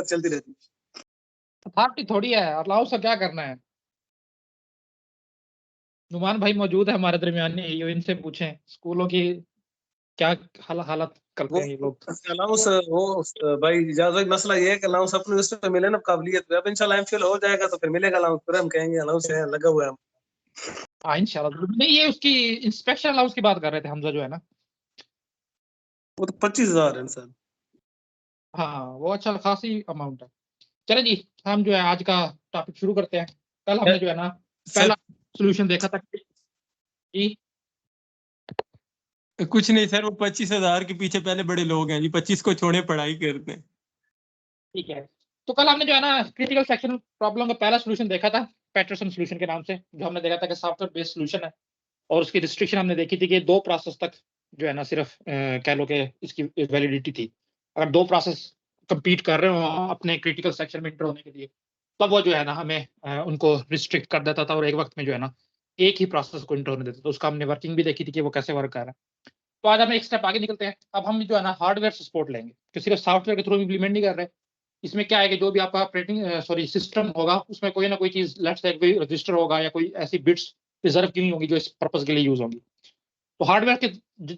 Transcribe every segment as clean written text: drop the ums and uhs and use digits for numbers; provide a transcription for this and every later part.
चलती रहती है। अथॉरिटी थोड़ी है, अलाउ से क्या करना है। नुमान भाई मौजूद है हमारे दरमियान, ये इनसे पूछें स्कूलों की क्या हालत करते वो हैं ये लोग। अलाउंस वो भाई ज्यादा मसला ये है कि अलाउंस अपने उस पे मिले ना काबिलियत पे। अब इंशाल्लाह एमफिल हो जाएगा तो फिर मिलेगा अलाउंस, फिर हम कहेंगे अलाउंस है लगा हुआ है। हाँ इंशाल्लाह। नहीं, ये उसकी इंस्पेक्शन अलाउंस की बात कर रहे थे हमजा जो है ना। वो तो 25,000 है सर। हाँ वो अच्छा खासी अमाउंट है। चले जी, हम जो है आज का टॉपिक शुरू करते हैं। कल हमने जो है ना सर पहला सोल्यूशन देखा था जी। कुछ नहीं सर, वो 25,000 के पीछे पहले बड़े लोग हैं जी, 25 को छोड़े पढ़ाई करते हैं। ठीक है, तो कल हमने जो है ना क्रिटिकल सेक्शन प्रॉब्लम का पहला सोल्यूशन देखा था पैटरसन सोल्यूशन के नाम से, जो हमने देखा था कि सॉफ्टवेयर बेस्ड सोल्यूशन है। और उसकी रिस्ट्रिक्शन हमने देखी थी कि 2 प्रोसेस तक जो है ना सिर्फ कह लो कि इसकी वैलिडिटी थी। अगर 2 प्रोसेस compete कर रहे हो अपने क्रिटिकल सेक्शन में इंटर होने के लिए, तब वो जो है ना हमें उनको रिस्ट्रिक्ट कर देता था और एक वक्त में जो है ना एक ही प्रोसेस को इंटर होने देता था। तो उसका हमने वर्किंग भी देखी थी कि वो कैसे वर्क कर रहा है। तो आज हम एक स्टेप आगे निकलते हैं। अब हम जो है ना हार्डवेयर से सपोर्ट लेंगे कि सिर्फ सॉफ्टवेयर के थ्रू इंप्लीमेंट नहीं कर रहे। इसमें क्या है कि जो भी आपका ऑपरेटिंग सिस्टम होगा उसमें कोई ना कोई चीज लेट्स से कोई रजिस्टर होगा या कोई ऐसी बिट्स रिजर्व की हुई होंगी जो इस पर्पज के लिए यूज होंगी। तो हार्डवेयर के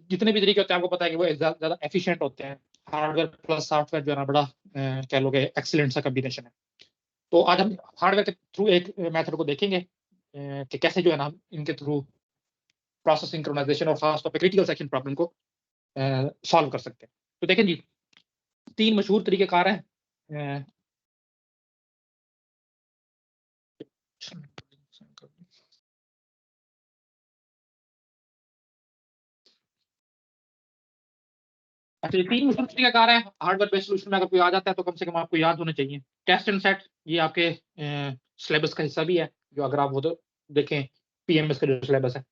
जितने भी तरीके होते हैं आपको पता है कि वो ज्यादा एफिशिएंट होते हैं। हार्डवेयर प्लस सॉफ्टवेयर जो है ना बड़ा कह लो कि एक्सीलेंट सा कॉम्बिनेशन है। तो आज हम हार्डवेयर के थ्रू एक मेथड को देखेंगे कि कैसे जो है ना इनके थ्रू प्रोसेस सिंक्रोनाइजेशन और खासतौर पर क्रिटिकल सेक्शन प्रॉब्लम को सॉल्व कर सकते हैं। तो देखें जी, 3 मशहूर तरीकेकार हैं। अच्छा, ये 3 मशहूर तरीकेकार हैं हार्डवेयर बेस्ड सोल्यूशन में। अगर कोई आ जाता है तो कम से कम आपको याद होने चाहिए। टेस्ट एंड सेट, ये आपके सिलेबस का हिस्सा भी है, जो अगर आप वो तो देखें पीएमएस का जो सिलेबस है।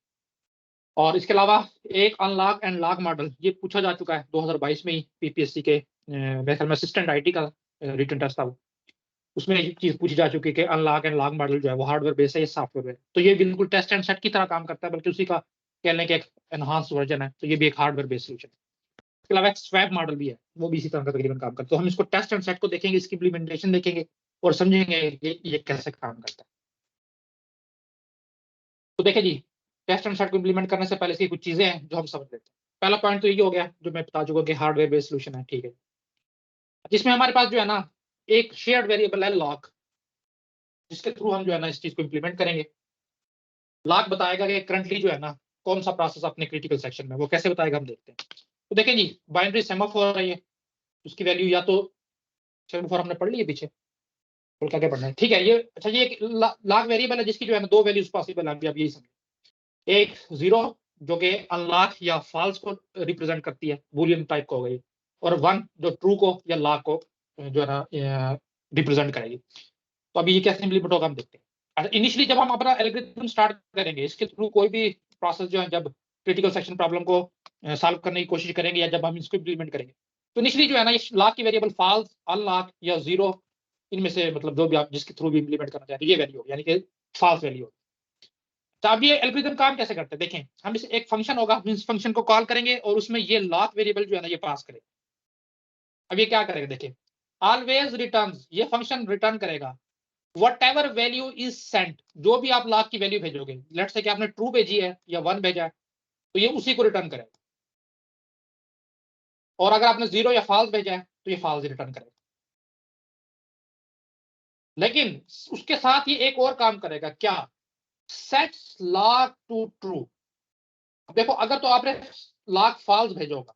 और इसके अलावा एक अनलॉक एंड लॉक मॉडल, ये पूछा जा चुका है 2022 में ही पीपीएससी के मेरे ख्याल में असिस्टेंट आईटी का रिटन टेस्ट था वो। उसमें ये चीज पूछी जा चुकी है कि अनलॉक एंड लॉक मॉडल जो है वो हार्डवेयर बेस है या सॉफ्टवेयर है। तो ये बिल्कुल टेस्ट एंड सेट की तरह काम करता है, बल्कि उसी का कह लें कि एक एनहांस वर्जन है। तो ये भी एक हार्डवेयर बेस्ड सोल्यूशन है। इसके अलावा एक स्वैप मॉडल भी है, वो भी इसी तरह का तकरीबन काम करता है। तो हम इसको टेस्ट एंड सेट को देखेंगे, इसकी इम्प्लीमेंटेशन देखेंगे और समझेंगे कि ये कैसे काम करता है। तो देखिए जी, टेस्ट एंड सेट को इम्प्लीमेंट करने से पहले इसकी कुछ चीजें हैं जो हम समझ लेते हैं। पहला पॉइंट तो ये हो गया जो मैं बता चुका कि हार्डवेयर बेस्ड सोल्यूशन है, ठीक है, जिसमें हमारे पास जो है ना एक शेयर्ड वेरिएबल है लॉक, जिसके थ्रू हम जो है ना इस चीज को इम्प्लीमेंट करेंगे। लॉक बताएगा कि करंटली जो है ना कौन सा प्रोसेस अपने क्रिटिकल सेक्शन में, वो कैसे बताएगा हम देखते हैं। तो देखें जी, बाइनरी सेमाफोर है ये, उसकी वैल्यू या तो सेमाफोर हमने पढ़ ली है पीछे, बोल क्या पढ़ना है, ठीक है। ये अच्छा, ये एक लॉक वेरिएबल है जिसकी जो है ना 2 वैल्यूज पॉसिबल है, अभी आप यही समझे। एक 0 जो कि अनलॉक या फॉल्स को रिप्रेजेंट करती है, बूलियन टाइप को हो गई, और 1 जो ट्रू को या लॉक को जो है ना रिप्रेजेंट करेगी। तो अभी ये कैसे इम्प्लीमेंट होगा हम देखते हैं। अच्छा, इनिशियली जब हम अपना एल्गोरिथम स्टार्ट करेंगे, इसके थ्रू कोई भी प्रोसेस जो है जब क्रिटिकल सेक्शन प्रॉब्लम को सॉल्व करने की कोशिश करेंगे या जब हम इसको इम्प्लीमेंट करेंगे, तो इनिशियली जो है ना ये लॉक की वेरिएबल फॉल्स, अनलॉक या 0, इनमें से मतलब जो भी आप जिसके थ्रू भी इम्प्लीमेंट करना चाहते हैं ये वैल्यू होगी, यानी कि फॉल्स वैल्यू होगी। तो अब ये एल्गोरिथम काम कैसे करते हैं देखें। हम इसे एक फंक्शन होगा, हम इस फंक्शन को कॉल करेंगे और उसमें ये लॉक वेरिएबल जो है ना ये पास करेगा। अब ये क्या करेगा देखें, ऑलवेज रिटर्न्स, ये फंक्शन रिटर्न करेगा whatever value is sent, जो भी आप लॉक की वैल्यू भेजोगे, लेट्स से कि आपने ट्रू भेजी है या 1 भेजा है, तो ये उसी को रिटर्न करेगा। और अगर आपने 0 या फॉल्स भेजा है तो ये फॉल्स रिटर्न करेगा। लेकिन उसके साथ ये एक और काम करेगा, क्या, सेट्स लॉक टू ट्रू। देखो, अगर तो आपने लॉक फॉल्स भेजोगा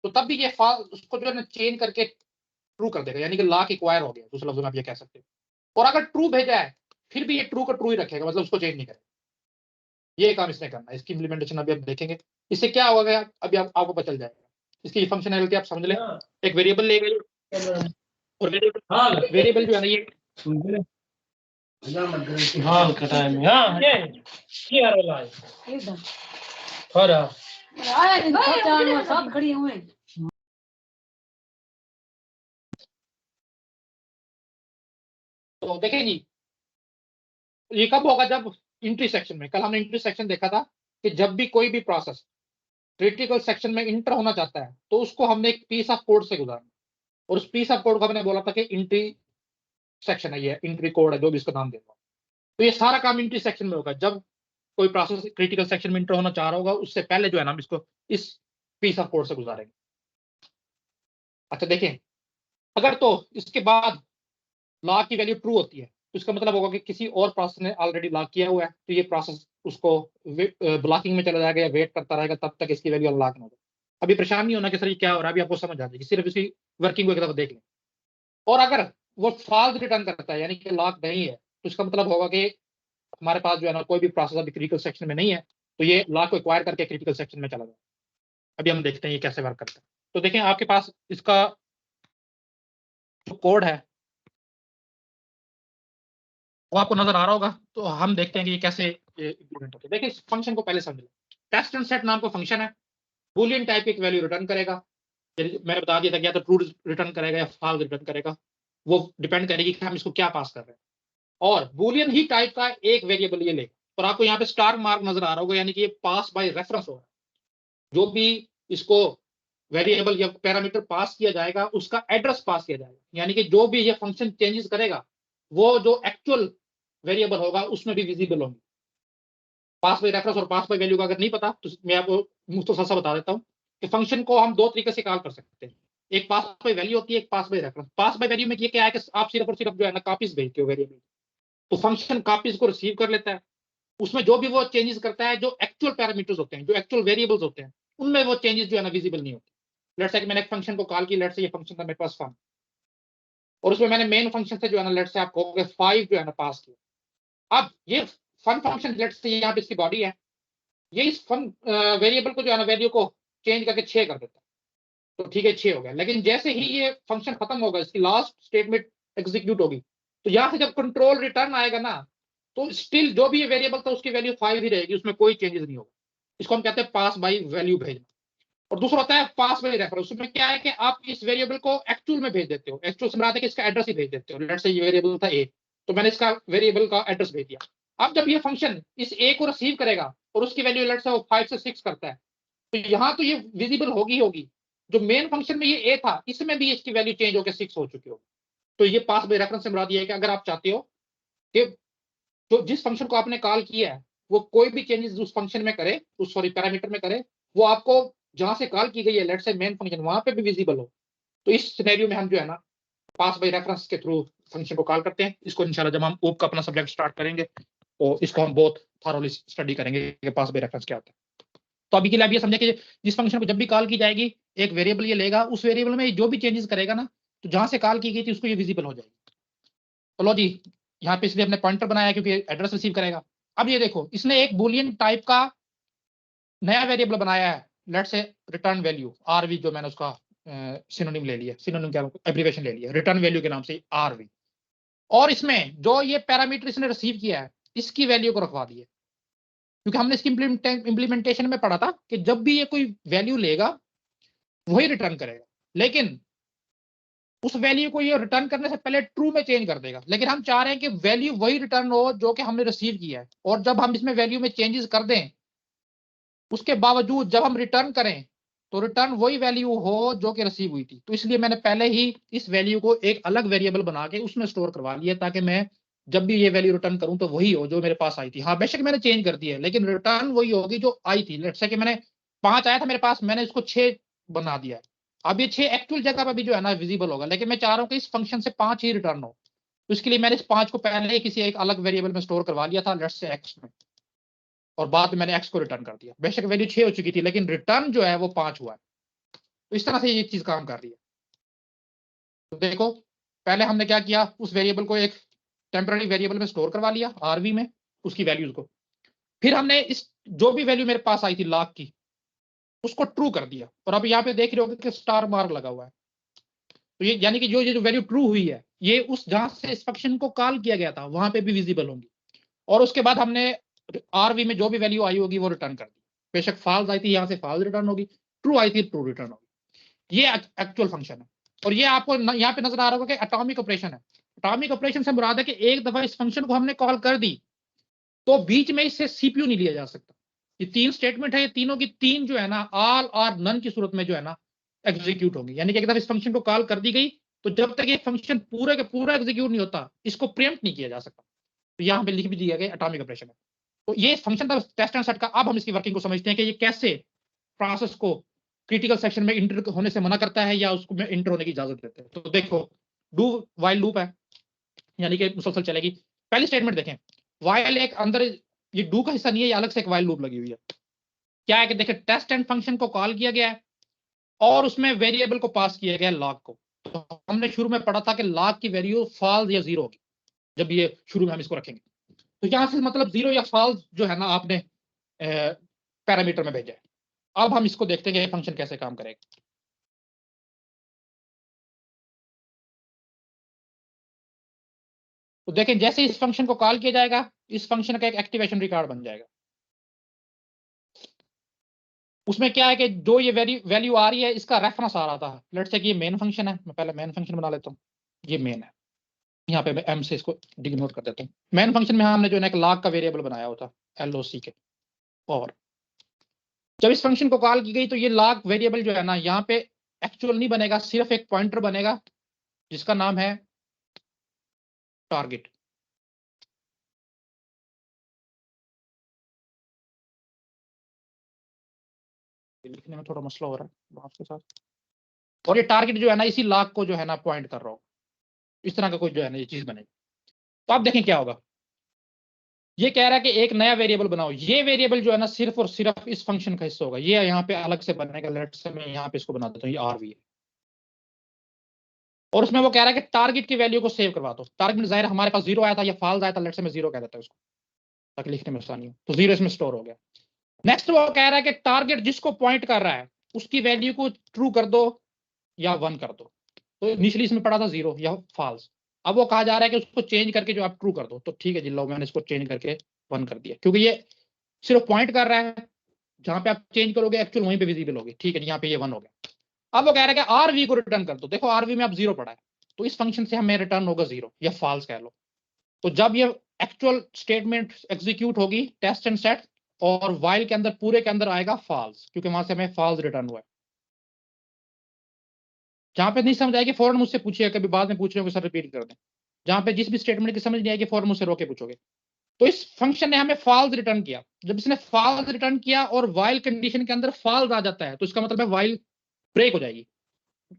तो तब भी ये फॉल्स उसको जो है ना चेंज करके ट्रू कर देगा, यानी कि लॉक एक्वायर हो गया, दूसरे लफ्जों में आप ये कह सकते हो। और अगर ट्रू भेजा है फिर भी ये ट्रू का ट्रू ही रखेगा, मतलब उसको चेंज नहीं करेगा। ये काम इसने करना है, इसकी इम्प्लीमेंटेशन अभी आप देखेंगे। इससे क्या होगा अभी आपको पता चल जाएगा। इसकी फंक्शनैलिटी आप समझ लें, एक वेरिएबल ले गए और वेरिएबल जो है ना ये हाल का टाइम है। हां ये आ रहा है एकदम थोड़ा आया दिन पहचान सब खड़ी हुए। तो देखें जी, ये कब होगा, जब इंटरसेक्शन में, कल हमने इंटरसेक्शन देखा था कि जब भी कोई भी प्रोसेस क्रिटिकल सेक्शन में इंटर होना चाहता है तो उसको हमने एक पीस ऑफ कोड से गुजारना। और उस पीस ऑफ कोड को हमने बोला था कि इंट्री सेक्शन है, ये इंट्री कोड है, जो भी इसका नाम देगा। तो ये सारा काम इंट्री सेक्शन में होगा। जब कोई प्रोसेस क्रिटिकल सेक्शन में इंटर होना चाह रहा होगा, उससे पहले जो है ना हम इसको इस पीस ऑफ कोड से गुजारेंगे। अच्छा देखें, अगर तो इसके बाद लॉक की वैल्यू ट्रू होती है तो इसका मतलब होगा कि किसी और प्रोसेस ने ऑलरेडी लॉक किया हुआ है, तो ये प्रोसेस उसको ब्लॉकिंग में चला जाएगा या वेट करता रहेगा तब तक इसकी वैल्यू अनलॉक ना हो जाए। अभी परेशान नहीं होना कि सर ये क्या हो रहा है, अभी आपको समझ आ जाएगी, सिर्फ इसकी वर्किंग को एक दफा देख लें। और अगर वो फॉल्स रिटर्न करता है यानी कि लॉक नहीं है, तो इसका मतलब होगा कि हमारे पास जो है ना कोई भी प्रोसेस अभी क्रिटिकल सेक्शन में नहीं है, तो ये लॉक को एक्वायर करके क्रिटिकल सेक्शन में चला जाए। अभी हम देखते हैं ये कैसे वर्क करता है। तो देखें आपके पास इसका जो कोड है वो आपको नजर आ रहा होगा। तो हम देखते हैं कि ये कैसे इंप्लीमेंट होता है। देखिए इस फंक्शन को पहले समझ लें। टेस्ट एंड सेट नाम का फंक्शन है, बूलियन टाइप की एक वैल्यू रिटर्न करेगा। मैंने बता दिया था कि या तो ट्रू रिटर्न करेगा या फॉल्स रिटर्न करेगा, वो डिपेंड करेगी कि हम इसको क्या पास कर रहे हैं। और बूलियन ही टाइप का एक वेरिएबल ये लेगा, और आपको यहाँ पे स्टार मार्क नजर आ रहा होगा, यानी कि ये पास बाय रेफरेंस होगा। जो भी इसको वेरिएबल या पैरामीटर पास किया जाएगा उसका एड्रेस पास किया जाएगा, यानी कि जो भी ये फंक्शन चेंजेस करेगा वो जो एक्चुअल वेरिएबल होगा उसमें भी विजिबल होंगे। पास बाय रेफरेंस और पास बाय वैल्यू का अगर नहीं पता तो मैं आपको मुख्तसर सा बता देता हूँ कि फंक्शन को हम दो तरीके से कॉल कर सकते हैं। एक पास बाय वैल्यू होती है, एक pass by reference. Pass by value में ये क्या है कि आप सिर्फ और सिर्फ जो है ना कॉपीज भेजते हो वेरिएबल, तो फंक्शन कॉपीज को रिसीव कर लेता है, उसमें जो भी वो चेंजेस करता है, जो एक्चुअल पैरामीटर्स होते हैं, जो एक्चुअल वेरिएबल्स होते हैं, उनमें वो चेंजेस जो है ना विजिबल नहीं होते। लेट्स से कि मैंने एक फंक्शन को कॉल की, लेट्स से ये फंक्शन था मेरे पास फन, और उसमें मैंने मेन फंक्शन से जो है ना लेट्स से आप कहोगे 5 जो है ना पास किया। अब ये फन फंक्शन लेट्स से यहाँ पे इसकी बॉडी है, ये इस फन वेरिएबल को जो है ना वैल्यू को चेंज करके 6 कर देता है, तो ठीक है 6 हो गया। लेकिन जैसे ही ये फंक्शन खत्म होगा, इसकी लास्ट स्टेटमेंट एग्जीक्यूट होगी, तो यहाँ से जब कंट्रोल रिटर्न आएगा ना, तो स्टिल जो भी ये वेरिएबल था उसकी वैल्यू 5 ही रहेगी, उसमें कोई चेंजेस नहीं होगा। इसको हम कहते हैं पास बाय वैल्यू भेजना। और दूसरा होता है पास बाय रेफरेंस। उसमें क्या है कि आप इस वेरिएबल को एक्चुअल में भेज देते हो, एक्चुअल से मतलब कि इसका एड्रेस ही भेज देते हो। लेट्स से ये वेरिएबल था ए, तो मैंने इसका वेरिएबल का एड्रेस भेज दिया। अब जब ये फंक्शन इस ए को रिसीव करेगा और उसकी वैल्यू लेट्स से वो 5 से 6 करता है, तो यहाँ तो ये विजिबल होगी। जो मेन फंक्शन में ये ए था, इसमें भी इसकी वैल्यू चेंज होकर 6 हो चुकी होगी। तो ये पास बाय रेफरेंस से मुराद ये है कि अगर आप चाहते हो कि जो जिस फंक्शन को आपने कॉल किया है वो कोई भी चेंजेस उस फंक्शन में करे, उस सॉरी पैरामीटर में करे, वो आपको जहां से कॉल की गई है लेट्स से मेन फंक्शन, वहां पे भी विजिबल हो, तो इस सिनेरियो में हम जो है ना पास बाय रेफरेंस के थ्रू फंक्शन को कॉल करते हैं। इसको इंशाल्लाह जब हम ओप का अपना सब्जेक्ट स्टार्ट करेंगे तो इसको हम बहुत थॉरोली स्टडी करेंगे कि पास बाय रेफरेंस क्या होता है। तो अभी के लिए आप ये समझे कि जिस फंक्शन को जब भी कॉल की जाएगी एक वेरिएबल ये लेगा, उस वेरिएबल में जो भी चेंजेस करेगा ना, तो जहां से कॉल की गई थी उसको ये विजिबल हो जाएगी। तो लो जी, यहाँ पे इसलिए हमने पॉइंटर बनाया क्योंकि एड्रेस रिसीव करेगा। अब ये देखो, इसने एक बूलियन टाइप का नया वेरिएबल बनाया है, let's say return value RV, जो मैंने उसका सिनोनिम ले लिया, सिनोनिम क्या एब्रिविएशन ले लिया, रिटर्न वैल्यू के नाम से आरवी। और इसमें जो ये पैरामीटर इसने रिसीव किया है इसकी वैल्यू को रखवा दी है, क्योंकि हमने इसकी इंप्लीमेंटेशन में पढ़ा था कि जब भी ये कोई वैल्यू लेगा वही रिटर्न करेगा, लेकिन उस वैल्यू को ये रिटर्न करने से पहले ट्रू में चेंज कर देगा। लेकिन हम चाह रहे हैं कि वैल्यू वही रिटर्न हो जो कि हमने रिसीव किया है, और जब हम इसमें वैल्यू में चेंजेस कर दें उसके बावजूद जब हम रिटर्न करें तो रिटर्न वही वैल्यू हो जो कि रिसीव हुई थी। तो इसलिए मैंने पहले ही इस वैल्यू को एक अलग वेरिएबल बना के उसमें स्टोर करवा लिया, ताकि मैं जब भी ये वैल्यू रिटर्न करूं तो वही हो जो मेरे पास आई थी। हाँ बेशक मैंने चेंज कर दी है, लेकिन रिटर्न वही होगी जो आई थी। लेट्स से कि मैंने 5 आया था मेरे पास, मैंने इसको 6 बना दिया है। अब ये 6 एक्चुअल जगह पर भी जो है ना विजिबल होगा, लेकिन मैं चाह रहा हूँ कि इस फंक्शन से 5 ही रिटर्न हो। तो इसके लिए मैंने इस 5 को पहले ही किसी एक अलग वेरिएबल में स्टोर करवा लिया था, लेट्स से एक्स में, और बाद में मैंने एक्स को रिटर्न कर दिया। बेशक वैल्यू 6 हो चुकी थी, लेकिन रिटर्न जो है वो 5 हुआ है। तो इस तरह से ये चीज काम कर रही है। तो देखो पहले हमने क्या किया, उस वेरिएबल को एक टेम्पररी वेरिएबल में स्टोर करवा लिया आरवी में, उसकी वैल्यूज को। फिर हमने इस जो भी वैल्यू मेरे पास आई थी लाख की उसको ट्रू कर दिया, और अब यहाँ पे देख रहे हो कि स्टार मार्क लगा हुआ है। तो ये यानी कि जो वैल्यू ट्रू हुई है ये उस जहां से इस फंक्शन को कॉल किया गया था वहां पे भी विजिबल होंगी। और उसके बाद हमने आरवी में जो भी वैल्यू आई होगी वो रिटर्न कर दी। बेशक फॉल्स आई थी यहाँ से फॉल्स रिटर्न होगी, ट्रू आई थी ट्रू रिटर्न होगी। ये एक्चुअल फंक्शन है। और ये आपको यहाँ पे नजर आ रहा होगा कि एटॉमिक ऑपरेशन है। एटॉमिक ऑपरेशन से मुराद है कि एक दफा इस फंक्शन को हमने कॉल कर दी तो बीच में इससे सीपीयू नहीं लिया जा सकता। ये 3 स्टेटमेंट है, ये तीनों की 3 जो है ना ऑल और नन की सूरत में जो है ना एग्जीक्यूट होंगी। यानी कि एक दफा इस फंक्शन को कॉल कर दी गई तो जब तक ये फंक्शन पूरा का पूरा एग्जीक्यूट नहीं होता इसको प्रीएम्प्ट नहीं किया जा सकता। तो यहाँ पे लिख भी दिया गया एटॉमिक ऑपरेशन है। तो ये फंक्शन था टेस्ट एंड सेट का। अब हम इसकी वर्किंग को समझते हैं कि ये कैसे प्रोसेस को क्रिटिकल सेक्शन में इंटर होने से मना करता है या उसको में इंटर होने की इजाजत देते हैं। तो देखो डू वाइल लूप है, यानी कि मुसलसल चलेगी। पहली स्टेटमेंट देखें, वाइल एक अंदर, ये डू का हिस्सा नहीं है, ये अलग से एक वाइल लूप लगी हुई है। क्या है कि देखें टेस्ट एंड फंक्शन को कॉल किया गया है और उसमें वेरिएबल को पास किया गया लॉग को। तो हमने शुरू में पढ़ा था कि लॉग की वैल्यू फॉल्स या जीरो होगी जब ये शुरू में हम इसको रखेंगे। तो यहां से मतलब जीरो या फॉल्स जो है ना आपने पैरामीटर में भेजा है। अब हम इसको देखते हैं कि फंक्शन कैसे काम करेगा। तो देखें जैसे इस फंक्शन को कॉल किया जाएगा इस फंक्शन का एक एक्टिवेशन रिकॉर्ड बन जाएगा। उसमें क्या है कि जो ये वैल्यू आ रही है इसका रेफरेंस आ रहा था। लेट्स से कि ये मेन फंक्शन है, मैं पहले मेन फंक्शन बना लेता हूँ। ये मेन है, यहाँ पे मैं एम से इसको डिग्नोट कर देता हूँ। मेन फंक्शन में हमने जो है लॉग का वेरिएबल बनाया होता LOC के। और जब इस फंक्शन को कॉल की गई तो ये लॉग वेरिएबल जो है ना यहाँ पे एक्चुअल नहीं बनेगा, सिर्फ एक पॉइंटर बनेगा जिसका नाम है टारगेट। लिखने में थोड़ा मसला हो रहा है आपके साथ। और ये टारगेट जो है ना इसी लॉग को जो है ना पॉइंट कर रहा हो, इस तरह का कोई जो है ना ये चीज बनेगी। तो आप देखें क्या होगा, ये कह रहा है कि एक नया वेरिएबल बनाओ। ये वेरिएबल जो है ना सिर्फ और सिर्फ इस फंक्शन का हिस्सा होगा। ये यहाँ पे अलग से बनेगा। लेट्स से मैं यहाँ पे इसको बना देता हूँ, ये RV है। और उसमें वो कह रहा है कि टारगेट की वैल्यू को सेव करवा दो। टारगेट जाहिर हमारे पास जीरो आया था या फॉल्स आया था, लेट्स से मैं जीरो कह देता हूँ उसको ताकि लिखने में आसानी हो। तो जीरो इसमें स्टोर हो गया। नेक्स्ट वो कह रहा है कि टारगेट जिसको पॉइंट कर रहा है उसकी वैल्यू को ट्रू कर दो या 1 कर दो। तो इनिशियली इसमें पड़ा था जीरो या फॉल्स। अब वो कहा जा रहा है कि उसको चेंज करके जो आप ट्रू कर दो। तो ठीक है जी, लो मैंने इसको चेंज करके 1 कर दिया, क्योंकि ये सिर्फ पॉइंट कर रहा है। जहां पे आप चेंज करोगे एक्चुअल वहीं पे विजिबल होगी। ठीक है, यहाँ पे ये 1 हो गया। अब वो कह रहा है कि RV को रिटर्न कर दो। देखो RV में अब जीरो पड़ा है तो इस फंक्शन से हमें रिटर्न होगा जीरो या फॉल्स कह लो। तो जब ये एक्चुअल स्टेटमेंट एग्जीक्यूट होगी टेस्ट एंड सेट और वाइल के अंदर पूरे के अंदर आएगा फॉल्स, क्योंकि वहां से हमें फॉल्स रिटर्न हुआ है। जहां पे नहीं समझ आएगी फौरन मुझसे पूछिएगा, कभी बाद में पूछ रहे हो सर रिपीट कर दें। जहां पे जिस भी स्टेटमेंट की समझ नहीं आएगी फौरन मुझसे रोके पूछोगे। तो इस फंक्शन ने हमें फॉल्स रिटर्न किया। जब इसने फॉल्स रिटर्न किया और वाइल कंडीशन के अंदर फॉल्स आ जाता है तो इसका मतलब है वाइल ब्रेक हो जाएगी,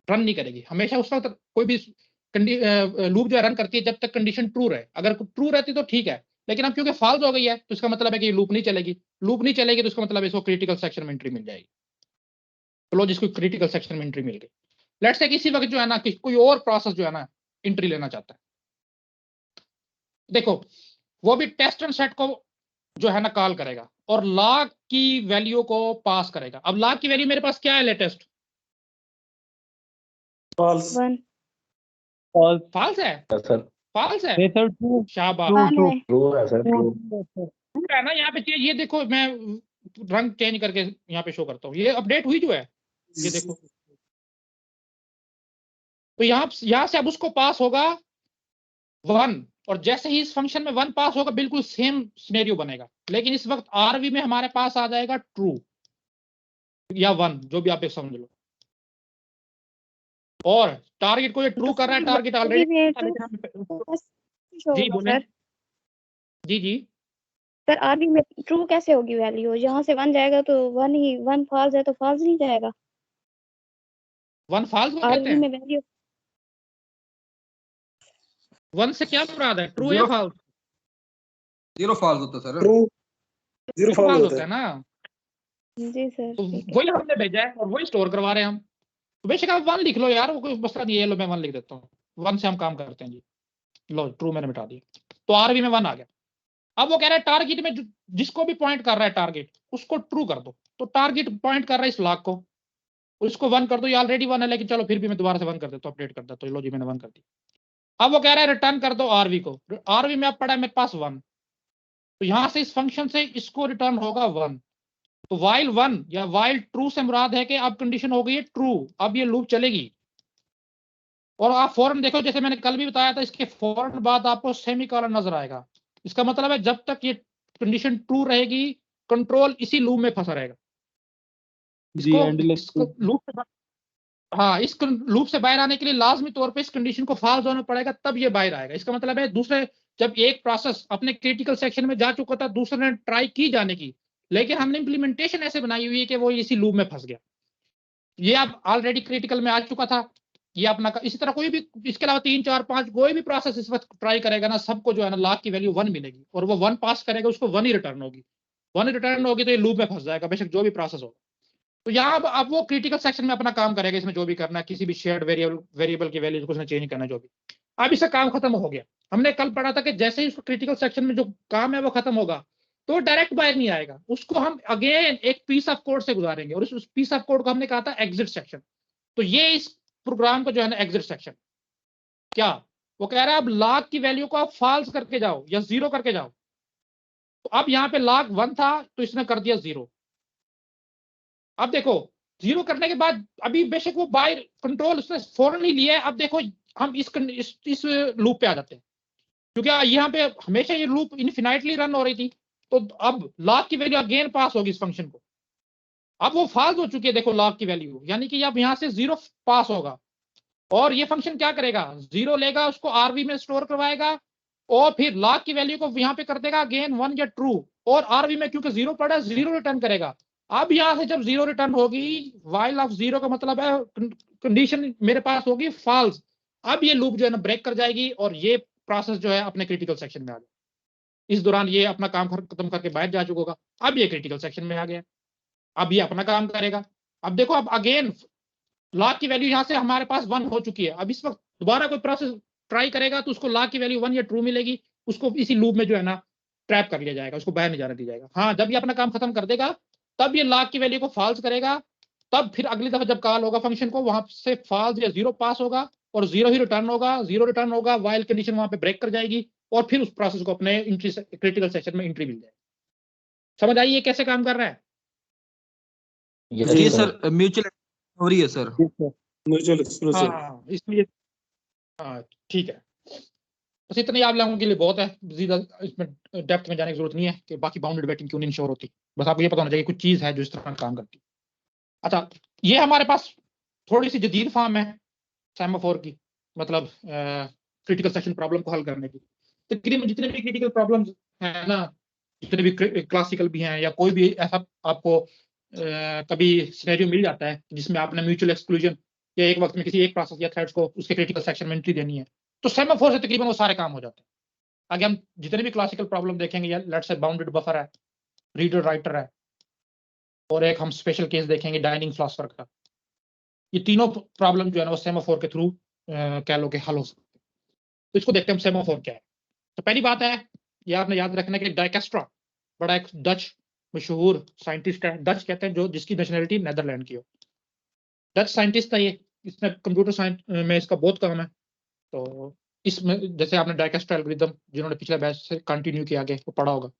रन नहीं करेगी। हमेशा उस वक्त कोई भी लूप जो है रन करती है जब तक कंडीशन ट्रू रहे। अगर ट्रू रहती तो ठीक है, लेकिन अब क्योंकि फॉल्स हो गई है तो इसका मतलब है कि लूप नहीं चलेगी। लूप नहीं चलेगी तो इसका मतलब इसको क्रिटिकल सेक्शन में एंट्री मिल जाएगी। चलो जिसको क्रिटिकल सेक्शन में एंट्री मिल गई। लेट्स से किसी वक्त जो है ना कि कोई और प्रोसेस जो है ना एंट्री लेना चाहता है। देखो वो भी टेस्ट एंड सेट को जो है ना कॉल करेगा और लॉग की वैल्यू को पास करेगा। अब लॉग की वैल्यू मेरे पास क्या है लेटेस्ट? फॉल्स। फॉल्स है सर फॉल्स है। सर ट्रू शाबाश, ट्रू है सर, ट्रू। ट्रू है ना। यहाँ पे ये देखो मैं रंग चेंज करके यहाँ पे शो करता हूँ, ये अपडेट हुई जो है, ये देखो। तो यहाँ से अब उसको पास होगा 1 और जैसे ही इस फंक्शन में 1 पास होगा बिल्कुल सेम सिनेरियो बनेगा। लेकिन इस वक्त RV में हमारे पास आ जाएगा ट्रू या 1, जो भी आप एक समझ लो। और टारगेट को ये ट्रू कर रहा है, टारगेट ऑलरेडी। जी बोले जी जी सर RV में ट्रू कैसे होगी वैल्यू? यहाँ से 1 जाएगा तो 1 ही, 1 फॉल्स है तो फॉल्स नहीं जाएगा। 1 फॉल्स कहते RV हैं। में वैल्यू 1 से क्या मुराद है, ट्रू या फॉल्स? जीरो फॉल्स होता है sir. True, zero false false होता है ना। जी सर, तो ठीक है। वही हमने भेजा है और वही स्टोर करवा रहे हैं हम। तो बेशक आप 1 लिख लो यार, वो कोई मसला नहीं है। लो मैं 1 लिख देता हूँ, 1 से हम काम करते हैं जी। लो ट्रू मैंने मिटा दिया, तो RV में 1 आ गया। अब वो कह रहा है टारगेट में जिसको भी पॉइंट कर रहा है टारगेट उसको ट्रू कर दो। तो टारगेट पॉइंट कर रहा है इस लॉग को, उसको 1 कर दो। ये ऑलरेडी 1 है, लेकिन चलो फिर भी मैं दोबारा से 1 कर देता हूँ, अपडेट कर देता हूँ। लो जी मैंने 1 कर दिया। अब वो कह रहा है रिटर्न कर दो RV को। RV में अब पड़ा है मेरे पास 1, तो यहां से इस फंक्शन से इसको रिटर्न होगा 1। तो वाइल 1 या वाइल ट्रू से मुराद है कि अब कंडीशन हो गई है ट्रू, अब ये लूप चलेगी। और आप फौरन देखो, जैसे मैंने कल भी बताया था, इसके फौरन बाद आपको सेमीकोलन नजर आएगा। इसका मतलब है जब तक ये कंडीशन ट्रू रहेगी कंट्रोल इसी लूप में फंसा रहेगा। जी एंडलेस लूप हाँ, इस लूप से बाहर आने के लिए लाजमी तौर पे इस कंडीशन को फॉल्स होना पड़ेगा, तब ये बाहर आएगा। इसका मतलब है दूसरे, जब एक प्रोसेस अपने क्रिटिकल सेक्शन में जा चुका था, दूसरे ने ट्राई की जाने की, लेकिन हमने इंप्लीमेंटेशन ऐसे बनाई हुई है कि वो इसी लूप में फंस गया। ये अब ऑलरेडी क्रिटिकल में आ चुका था, ये अपना इसी तरह कोई भी, इसके अलावा 3 4 5 कोई भी प्रोसेस इस वक्त ट्राई करेगा ना, सबको जो है ना लॉग की वैल्यू 1 मिलेगी, और वो 1 पास करेगा, उसको 1 ही रिटर्न होगी। 1 रिटर्न होगी तो ये लूप में फंस जाएगा, बेशक जो भी प्रोसेस हो। तो यहाँ अब वो क्रिटिकल सेक्शन में अपना काम करेगा, इसमें जो भी करना है, किसी भी शेयर्ड वेरिएबल की वैल्यू को उसने चेंज करना, जो भी। अब इसका काम खत्म हो गया। हमने कल पढ़ा था कि जैसे ही उसको क्रिटिकल सेक्शन में जो काम है वो खत्म होगा, तो डायरेक्ट बाहर नहीं आएगा, उसको हम अगेन एक पीस ऑफ कोड से गुजारेंगे, और उस पीस ऑफ कोड को हमने कहा था एग्जिट सेक्शन। तो ये इस प्रोग्राम को जो है ना एग्जिट सेक्शन, क्या वो कह रहा है, अब लॉग की वैल्यू को आप फॉल्स करके जाओ या 0 करके जाओ। तो अब यहाँ पे लॉग 1 था तो इसने कर दिया 0। अब देखो 0 करने के बाद अभी बेशक वो बाय कंट्रोल उसने फौरन ही लिया है। अब देखो हम इस लूप पे आ जाते हैं, क्योंकि यहाँ पे हमेशा ये लूप इनफिनाइटली रन हो रही थी, तो अब लॉग की वैल्यू अगेन पास होगी इस फंक्शन को। अब वो फॉल्स हो चुकी है, देखो लॉग की वैल्यू, यानी कि अब यहाँ से 0 पास होगा, और ये फंक्शन क्या करेगा, 0 लेगा, उसको आरवी में स्टोर करवाएगा, और फिर लॉग की वैल्यू को यहाँ पे कर देगा अगेन 1 या ट्रू, और आरवी में क्योंकि 0 पड़ा है 0 रिटर्न करेगा। अब यहाँ से जब 0 रिटर्न होगी, वाइल ऑफ 0 का मतलब है कंडीशन मेरे पास होगी फॉल्स। अब ये लूप जो है ना ब्रेक कर जाएगी, और ये प्रोसेस जो है अपने क्रिटिकल सेक्शन में आ गया। इस दौरान ये अपना काम खत्म करके बाहर जा चुका होगा, अब ये क्रिटिकल सेक्शन में आ गया, अब ये अपना काम करेगा। अब देखो अब अगेन लॉग की वैल्यू यहाँ से हमारे पास 1 हो चुकी है। अब इस वक्त दोबारा कोई प्रोसेस ट्राई करेगा तो उसको लॉग की वैल्यू 1 या ट्रू मिलेगी, उसको इसी लूप में जो है ना ट्रैप कर लिया जाएगा, उसको बाहर नहीं जाने दिया जाएगा। हाँ, जब ये अपना काम खत्म कर देगा तब ये लॉग की वैल्यू को फॉल्स करेगा, तब फिर अगली दफा जब कॉल होगा फंक्शन को, वहां से फॉल्स या 0 पास होगा, और 0 ही रिटर्न होगा। 0 रिटर्न होगा, वाइल कंडीशन वहां पे ब्रेक कर जाएगी, और फिर उस प्रोसेस को अपने एंट्री क्रिटिकल सेक्शन में एंट्री मिल जाएगी। समझ आई ये कैसे काम कर रहा है? जी सर, म्यूचुअल हो रही है सर। Mutual exclusive. हाँ, इसलिए हाँ ठीक है, बस इतना आप लोगों के लिए बहुत है, ज्यादा इसमें डेप्थ में जाने की जरूरत नहीं है कि बाकी बाउंडेड वेटिंग क्यों नहीं इंश्योर होती। बस आपको ये पता होना चाहिए कुछ चीज है जो इस तरह काम करती है। अच्छा, ये हमारे पास थोड़ी सी जदीद फॉर्म है सेमाफोर की, मतलब क्रिटिकल सेक्शन प्रॉब्लम को हल करने की। तकरीबन जितने भी क्रिटिकल प्रॉब्लम्स हैं ना, जितने भी क्लासिकल भी हैं, या कोई भी ऐसा आपको कभी सिनेरियो मिल जाता है जिसमें आपने म्यूचुअल एक्सक्लूजन या एक वक्त में किसी एक प्रोसेस या थ्रेड्स को उसके क्रिटिकल सेक्शन में एंट्री देनी है, तो सेमाफोर से तकरीबन वो सारे काम हो जाते हैं। आगे हम जितने भी क्लासिकल प्रॉब्लम देखेंगे, या लेट्स से बाउंडेड बफर है, रीडर राइटर है, और एक हम स्पेशल केस देखेंगे डाइनिंग फिलॉसफर का, ये तीनों प्रॉब्लम जो है ना वो सेमाफोर के थ्रू कह लो कि हल हो सकते हैं। तो इसको देखते हैं हम सेमाफोर क्या है। तो पहली बात है, ये आपने याद रखना कि डाइकेस्ट्रा बड़ा एक डच मशहूर साइंटिस्ट है, डच कहते हैं जो, जिसकी नेशनलिटी नेदरलैंड की हो। डच साइंटिस्ट था ये, इसमें कंप्यूटर साइंस में इसका बहुत काम है। तो इसमें जैसे आपने डाइकेस्ट्रा एल्गोरिथम, जिन्होंने पिछले बैच से कंटिन्यू किया आगे वो पढ़ा होगा,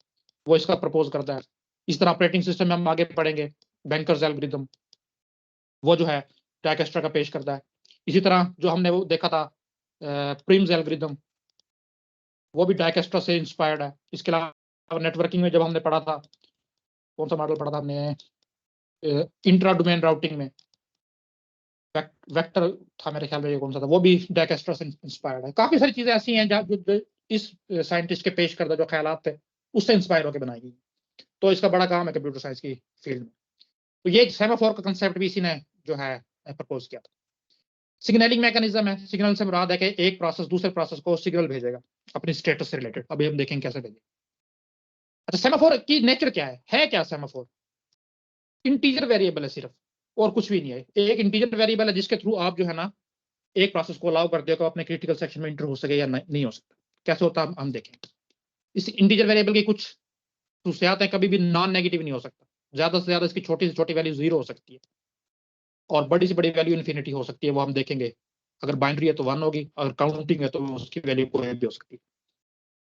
वो इसका प्रपोज करता है। इस तरह ऑपरेटिंग सिस्टम में हम आगे पढ़ेंगे, बैंकर्स एल्गोरिथम, वो जो है डाइकेस्ट्रा का पेश करता है। इसी तरह जो हमने वो देखा था प्रिम्स एल्गोरिथम, वो भी डाइकेस्ट्रा से इंस्पायर्ड है। इसके अलावा नेटवर्किंग में जब हमने पढ़ा था, कौन सा मॉडल पढ़ा था हमने, इंट्रा डोमेन राउटिंग में वेक्टर था मेरे ख्याल में, ये कौन सा था, वो भी डाइकेस्ट्रा से इंस्पायर्ड है। काफी सारी चीजें ऐसी हैं जो इस साइंटिस्ट के पेश करदा जो ख्यालात थे उससे इंस्पायर होकर बनाई गई। तो इसका बड़ा काम है कंप्यूटर साइंस की फील्ड में। तो ये सेमाफोर का कंसेप्ट भी इसी ने जो है प्रपोज किया था। सिग्नलिंग मैकेनिज्म है, सिग्नल से मुराद है कि एक प्रोसेस दूसरे प्रोसेस को सिग्नल भेजेगा अपनी स्टेटस से रिलेटेड। अभी हम देखेंगे कैसे भेजेगा। अच्छा, सेमाफोर की नेचर क्या है क्या सेमाफोर? इंटीजर वेरिएबल है सिर्फ, और कुछ भी नहीं है। एक इंटीजर वेरिएबल है जिसके थ्रू आप जो है ना एक प्रोसेस को अलाउ कर दे को अपने क्रिटिकल सेक्शन में इंटर हो सके या नहीं हो सकता। कैसे होता हम देखेंगे। इस इंटीजर वेरिएबल की कुछ खसूसियात हैं, कभी भी नॉन नेगेटिव नहीं हो सकता, ज्यादा से ज्यादा इसकी छोटी से छोटी वैल्यू 0 हो सकती है, और बड़ी से बड़ी वैल्यू इन्फिनिटी हो सकती है, वो हम देखेंगे। अगर बाइनरी है तो 1 होगी, अगर काउंटिंग है तो उसकी वैल्यू कोई भी हो सकती है।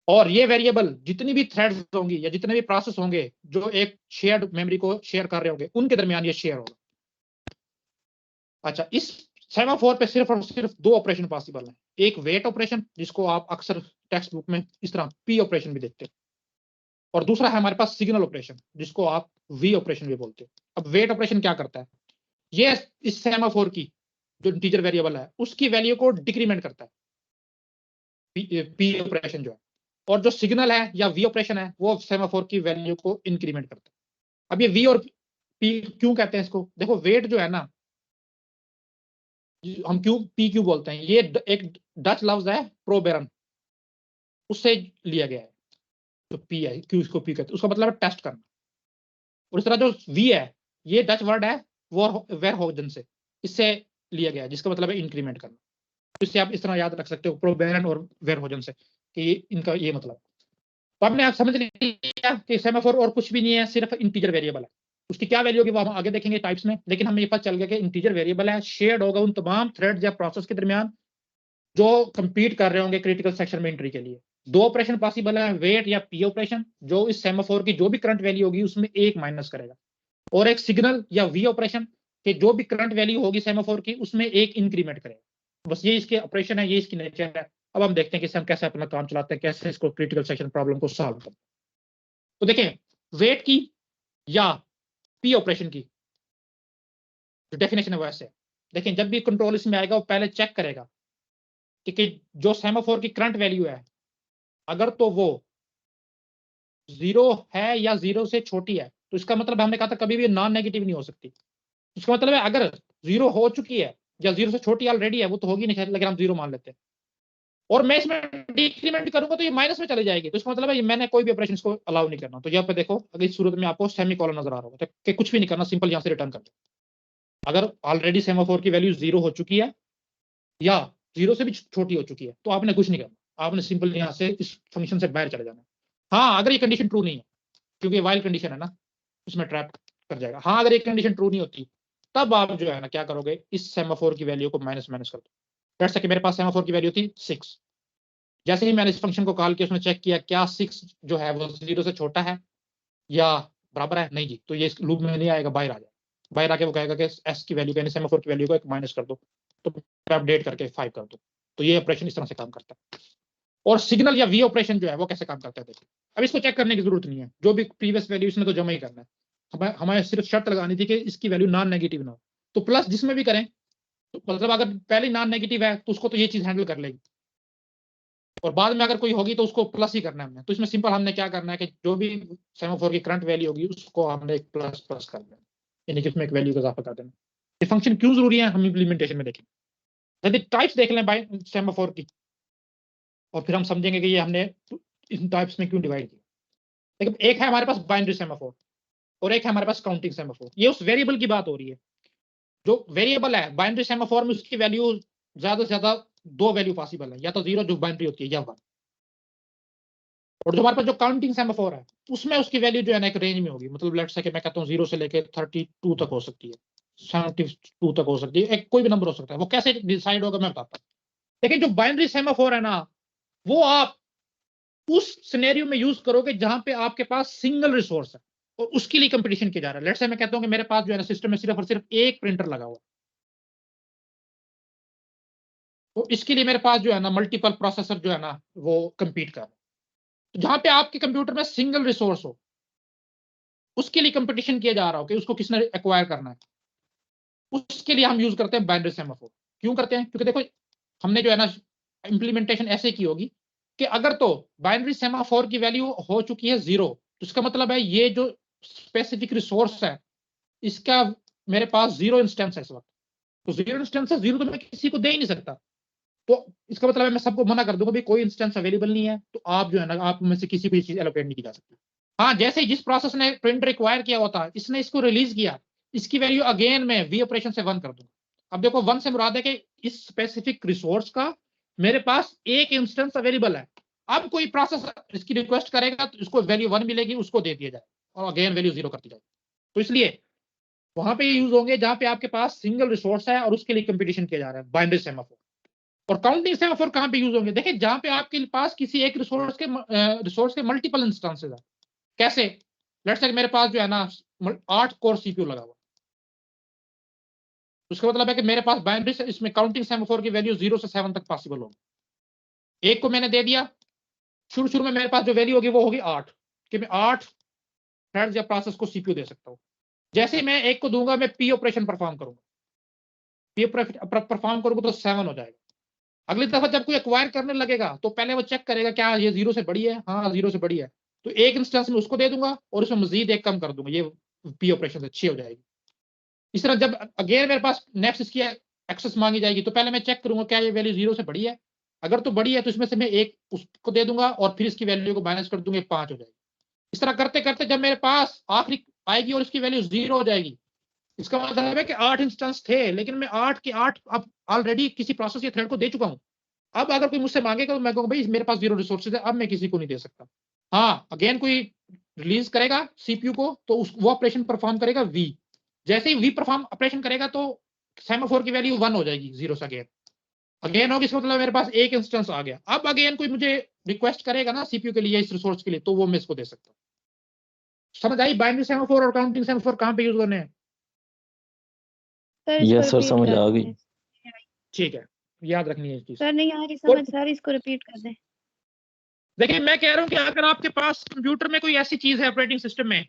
और ये वेरिएबल जितनी भी थ्रेड्स होंगी या जितने भी प्रोसेस होंगे जो एक शेयर्ड मेमोरी को शेयर कर रहे होंगे, उनके दरमियान ये शेयर होगा। अच्छा, इस सेमाफोर पे सिर्फ और सिर्फ 2 ऑपरेशन पॉसिबल हैं। एक वेट ऑपरेशन, जिसको आप अक्सर टेक्स्ट बुक में इस तरह पी ऑपरेशन भी देखते हैं, और दूसरा है हमारे पास सिग्नल ऑपरेशन, जिसको आप वी ऑपरेशन भी बोलते हैं। अब वेट ऑपरेशन क्या करता है, ये इस सेमाफोर की जो इंटीजर वेरिएबल है उसकी वैल्यू को डिक्रीमेंट करता है पी ऑपरेशन जो है, और जो सिग्नल है या वी ऑपरेशन है वो सेमाफोर की वैल्यू को इंक्रीमेंट करता है। अब ये वी और पी क्यों कहते हैं इसको, देखो वेट जो है ना, हम क्यों पी क्यों बोलते हैं, ये एक डच लफ्ज है प्रोबेरन, उससे लिया गया है। जो पी है क्यों इसको पी कहते हैं, उसका मतलब है टेस्ट करना। और इस तरह जो वी है ये डच वर्ड है वेरहोजन से, इससे लिया गया है, जिसका मतलब है इंक्रीमेंट करना। तो इससे आप इस तरह याद रख सकते हो प्रोबेरन और वेरहोजन से कि इनका ये मतलब। तो आपने आप समझ लिया कि सेमाफोर और कुछ भी नहीं है, सिर्फ इंटीजर वेरिएबल है। उसकी क्या वैल्यू होगी वो हम आगे देखेंगे टाइप्स में, लेकिन हमें ये पता चल गया कि इंटीजर वेरिएबल है, शेयर्ड होगा उन तमाम थ्रेड्स या प्रोसेस के दरमियान जो कंपीट कर रहे होंगे क्रिटिकल सेक्शन में एंट्री के लिए। दो ऑपरेशन पॉसिबल है, वेट या पी ऑपरेशन, जो इस सेमाफोर की जो भी करंट वैल्यू होगी उसमें एक माइनस करेगा, और एक सिग्नल या वी ऑपरेशन कि जो भी करंट वैल्यू होगी सेमाफोर की उसमें एक इंक्रीमेंट करेगा। बस ये इसके ऑपरेशन है, ये इसकी नेचर है। अब हम देखते हैं कि हम कैसे अपना काम चलाते हैं, कैसे इसको क्रिटिकल सेक्शन प्रॉब्लम को सॉल्व करते हैं। तो देखें वेट की या पी ऑपरेशन की जो डेफिनेशन है वैसे देखें, जब भी कंट्रोल इसमें आएगा वो पहले चेक करेगा कि जो सेमाफोर की करंट वैल्यू है अगर तो वो 0 है या 0 से छोटी है, तो इसका मतलब हमने कहा था कभी भी नॉन नेगेटिव नहीं हो सकती। इसका मतलब है अगर 0 हो चुकी है या 0 से छोटी ऑलरेडी है वो तो होगी नहीं, लेकिन हम 0 मान लेते हैं, और मैं इसमें डिक्रीमेंट करूंगा तो ये माइनस में चली जाएगी। तो इसका मतलब है मैंने कोई भी ऑपरेशन को अलाउ नहीं करना। तो यहाँ पे देखो अगर इस सूरत में आपको सेमीकोलन नजर आ रहा होगा कि कुछ भी नहीं करना, सिंपल यहाँ से रिटर्न कर दो। अगर ऑलरेडी सेमाफोर की वैल्यू 0 हो चुकी है या 0 से भी छोटी हो चुकी है तो आपने कुछ नहीं करना, आपने सिंपल यहाँ से इस फंक्शन से बाहर चले जाना। हाँ अगर ये कंडीशन ट्रू नहीं है, क्योंकि वाइल कंडीशन है ना, उसमें ट्रैप कर जाएगा। हाँ अगर ये कंडीशन ट्रू नहीं होती तब आप जो है ना क्या करोगे, इस सेमाफोर की वैल्यू को माइनस कर दो। जैसे कि मेरे पास सेमाफोर की वैल्यू थी 6, जैसे ही मैंने इस फंक्शन को कॉल किया उसने चेक किया क्या 6 जो है वो 0 से छोटा है या बराबर है, नहीं जी, तो ये इस लूप में नहीं आएगा, बाहर आ जाए। बाहर आके वो कहेगा कि एस की वैल्यू यानी सेमाफोर की वैल्यू को एक माइनस कर दो, तो अपडेट करके 5 कर दो। तो ये ऑपरेशन इस तरह से काम करता है। और सिग्नल या वी ऑपरेशन जो है वो कैसे काम करता है देखिए। अब इसको चेक करने की जरूरत नहीं है, जो भी प्रीवियस वैल्यू इसने तो जमा ही करना है। हमें सिर्फ शर्त लगानी थी कि इसकी वैल्यू नॉन नेगेटिव ना हो। तो प्लस जिसमें भी करें तो मतलब अगर पहले नॉन नेगेटिव है तो उसको तो ये चीज हैंडल कर लेगी, और बाद में अगर कोई होगी तो उसको प्लस ही करना है हमने। तो इसमें सिंपल हमने क्या करना है कि जो भी सेमाफोर की करंट वैल्यू होगी उसको हमने एक प्लस कर देना, यानी कि उसमें एक वैल्यू का इजाफा कर देना। ये फंक्शन क्यों जरूरी है हम इम्प्लीमेंटेशन में देखेंगे। यदि टाइप्स देख लें बाय सेमाफोर की, और फिर हम समझेंगे कि ये हमने इन टाइप्स में क्यों डिवाइड किया। लेकिन एक है हमारे पास बाइनरी सेमाफोर और एक है हमारे पास काउंटिंग सेमाफोर। ये उस वेरिएबल की बात हो रही है जो वेरिएबल है बाइनरी सेमाफोर में, उसकी वैल्यू ज्यादा से ज्यादा 2 वैल्यू पॉसिबल है, या तो 0 जो बाइनरी होती है या 1। और जो हमारे पास जो काउंटिंग सेमाफोर है उसमें उसकी वैल्यू जो है ना एक रेंज में होगी, मतलब लेट्स से कि मैं कहता हूँ 0 से लेके 32 तक हो सकती है, 72 तक हो सकती है, एक कोई भी नंबर हो सकता है। वो कैसे डिसाइड होगा मैं बताता हूँ। लेकिन जो बाइनरी सेमाफोर है ना वो आप उस सिनेरियो में यूज करोगे जहां पे आपके पास सिंगल रिसोर्स है और उसके लिए कंपटीशन किया जा रहा है। लेट्स से मैं कहता हूं कि मेरे पास जो है ना सिस्टम में सिर्फ और सिर्फ एक प्रिंटर लगा हुआ है, तो इसके लिए मेरे पास जो है ना मल्टीपल प्रोसेसर जो है ना वो कंपीट कर रहे हैं। तो जहां पे आपके कंप्यूटर में सिंगल रिसोर्स हो उसके लिए कंपटीशन किया जा रहा हो कि उसको किसने एक्वायर करना है, उसके लिए हम यूज करते हैं बाइनरी सेमाफोर। क्यों करते हैं, क्योंकि देखो हमने जो है ना इंप्लीमेंटेशन ऐसे की होगी कि अगर तो बाइनरी सेमाफोर की वैल्यू हो चुकी है 0, तो इसका मतलब है ये जो स्पेसिफिक रिसोर्स है इसका मेरे पास 0 इंस्टेंस है इस वक्त। तो 0 इंस्टेंस है, 0 तो मैं किसी को दे ही नहीं सकता, तो इसका मतलब है मैं सबको मना कर दूंगा भाई कोई इंस्टेंस अवेलेबल नहीं है, तो आप जो है ना आप में से किसी भी चीज एलोकेट नहीं की जा सकती। हाँ जैसे ही जिस प्रोसेस ने प्रिंटर रिक्वायर किया होता है इसने इसको रिलीज किया, इसकी वैल्यू अगेन मैं वी ऑपरेशन से 1 कर दूंगा। अब देखो 1 से मुराद है कि इस स्पेसिफिक रिसोर्स का मेरे पास एक इंस्टेंस अवेलेबल है। अब कोई प्रोसेस इसकी रिक्वेस्ट करेगा तो इसको वैल्यू 1 मिलेगी, उसको दे दिया जाए और अगेन वैल्यू 0 करती जाए। तो इसलिए वहां पे यूज होंगे जहां पे आपके पास सिंगल रिसोर्स है और उसके लिए कंपटीशन किया जा रहा है, बाइनरी सेमाफोर। और काउंटिंग सेमाफोर कहां पे यूज होंगे, देखिए जहां पे आपके पास किसी एक रिसोर्स के मल्टीपल इंस्टेंसेस है। कैसे, लेट्स से मेरे पास जो है ना 8 कोर सीपीयू लगा हुआ, उसका मतलब है कि मेरे पास बाइनरी से इसमें काउंटिंग सेमाफोर की वैल्यू 0 से 7 तक पॉसिबल होगी। एक को मैंने दे दिया, शुरू में मेरे पास जो वैल्यू होगी वो होगी 8, कि मैं 8 थ्रेड्स या प्रोसेस को सीपीयू दे सकता हूं। जैसे ही मैं एक को दूंगा मैं पी ऑपरेशन परफॉर्म करूंगा, परफॉर्म करूंगा तो 7 हो जाएगा। अगली दफा जब कोई एक्वायर करने लगेगा तो पहले वो चेक करेगा क्या ये 0 से बड़ी है, हाँ 0 से बड़ी है, तो एक इंस्टेंस में उसको दे दूंगा और उसमें मजीद एक कम कर दूंगा, ये पी ऑपरेशन अच्छी हो जाएगी। इस तरह जब अगेन मेरे पास नेक्स्ट इसकी एक्सेस मांगी जाएगी तो पहले मैं चेक करूंगा क्या ये वैल्यू 0 से बड़ी है, अगर तो बड़ी है तो इसमें से मैं एक उसको दे दूंगा और फिर इसकी वैल्यू को माइनस कर दूंगा, 5 हो जाएगी। इस तरह करते करते जब मेरे पास आखिरी आएगी और इसकी वैल्यू 0 हो जाएगी, इसका मतलब है कि 8 इंस्टेंस थे लेकिन मैं 8 के 8 अब ऑलरेडी किसी प्रोसेस या थ्रेड को दे चुका हूं। अब अगर कोई मुझसे मांगेगा तो मैं कहूंगा भाई मेरे पास 0 रिसोर्सेज है, अब मैं किसी को नहीं दे सकता। हाँ अगेन कोई रिलीज करेगा सीपीयू को तो वो ऑपरेशन परफॉर्म करेगा वी, जैसे ही वी परफॉर्म ऑपरेशन करेगा तो सेमाफोर की वैल्यू 1 हो जाएगी 0 से अगेन होगी, इसका मतलब मेरे पास एक इंस्टेंस आ गया। अब अगेन कोई मुझे रिक्वेस्ट करेगा ना सीपीयू के लिए इस रिसोर्स के लिए तो वो मैं इसको दे सकता हूँ। समझ आई बाइनरी सेमाफोर और काउंटिंग सेमाफोर कहाँ पे यूज करने हैं? सर यस इसको सर रिपीट समझ कर आ दें। गई। ठीक है, याद रखनी है चीज। सर नहीं आ रही समझ सर, इसको रिपीट कर दें। देखिए मैं कह रहा हूँ कि अगर आपके पास कंप्यूटर में कोई ऐसी चीज है ऑपरेटिंग सिस्टम में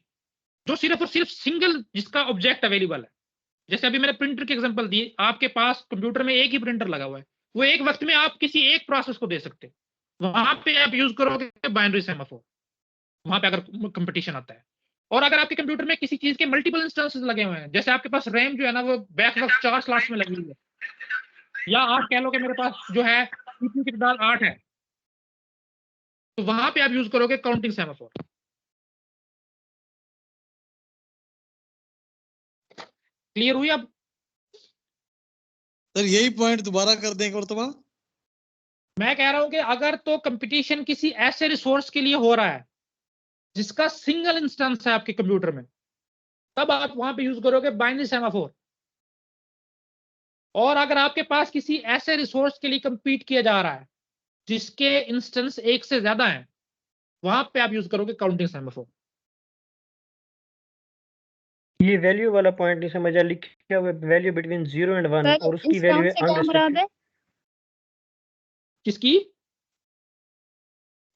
जो सिर्फ और सिर्फ सिंगल जिसका ऑब्जेक्ट अवेलेबल है, जैसे अभी मैंने प्रिंटर की एग्जांपल दी, आपके पास कंप्यूटर में एक ही प्रिंटर लगा हुआ है, वो एक वक्त में आप किसी एक प्रोसेस को दे सकते हैं, वहां पे आप यूज करोगे बाइनरी सेमाफोर, वहां पे अगर कंपटीशन आता है। और अगर आपके कंप्यूटर में किसी चीज के मल्टीपल इंस्टेंसेस लगे हुए हैं, जैसे आपके पास रैम जो है ना वो बैक वक्त 4 स्लॉट्स में लगी हुई है, या आप कह लो कि मेरे पास जो है सीपीयू की तादाद 8 है, तो वहां पे आप यूज करोगे काउंटिंग सेमाफोर। क्लियर हुई अब? सर यही पॉइंट दोबारा कर दें एक मरतबा। मैं कह रहा हूं कि अगर तो कंपटीशन किसी ऐसे रिसोर्स के लिए हो रहा है जिसका सिंगल इंस्टेंस है आपके कंप्यूटर में, तब आप वहां पे यूज करोगे बाइनरी सेमाफोर। और अगर आपके पास किसी ऐसे रिसोर्स के लिए कंपीट किया जा रहा है जिसके इंस्टेंस एक से ज्यादा है, वहां पे आप यूज करोगे काउंटिंग सेमाफोर। ये वैल्यू वाला पॉइंट नहीं समझा, लिखा हुआ वैल्यू बिटवीन 0 एंड 1 सर और उसकी वैल्यू है इंस्टेंस से क्या मुराद अनरिस्ट्रिक्टेड। है? किसकी?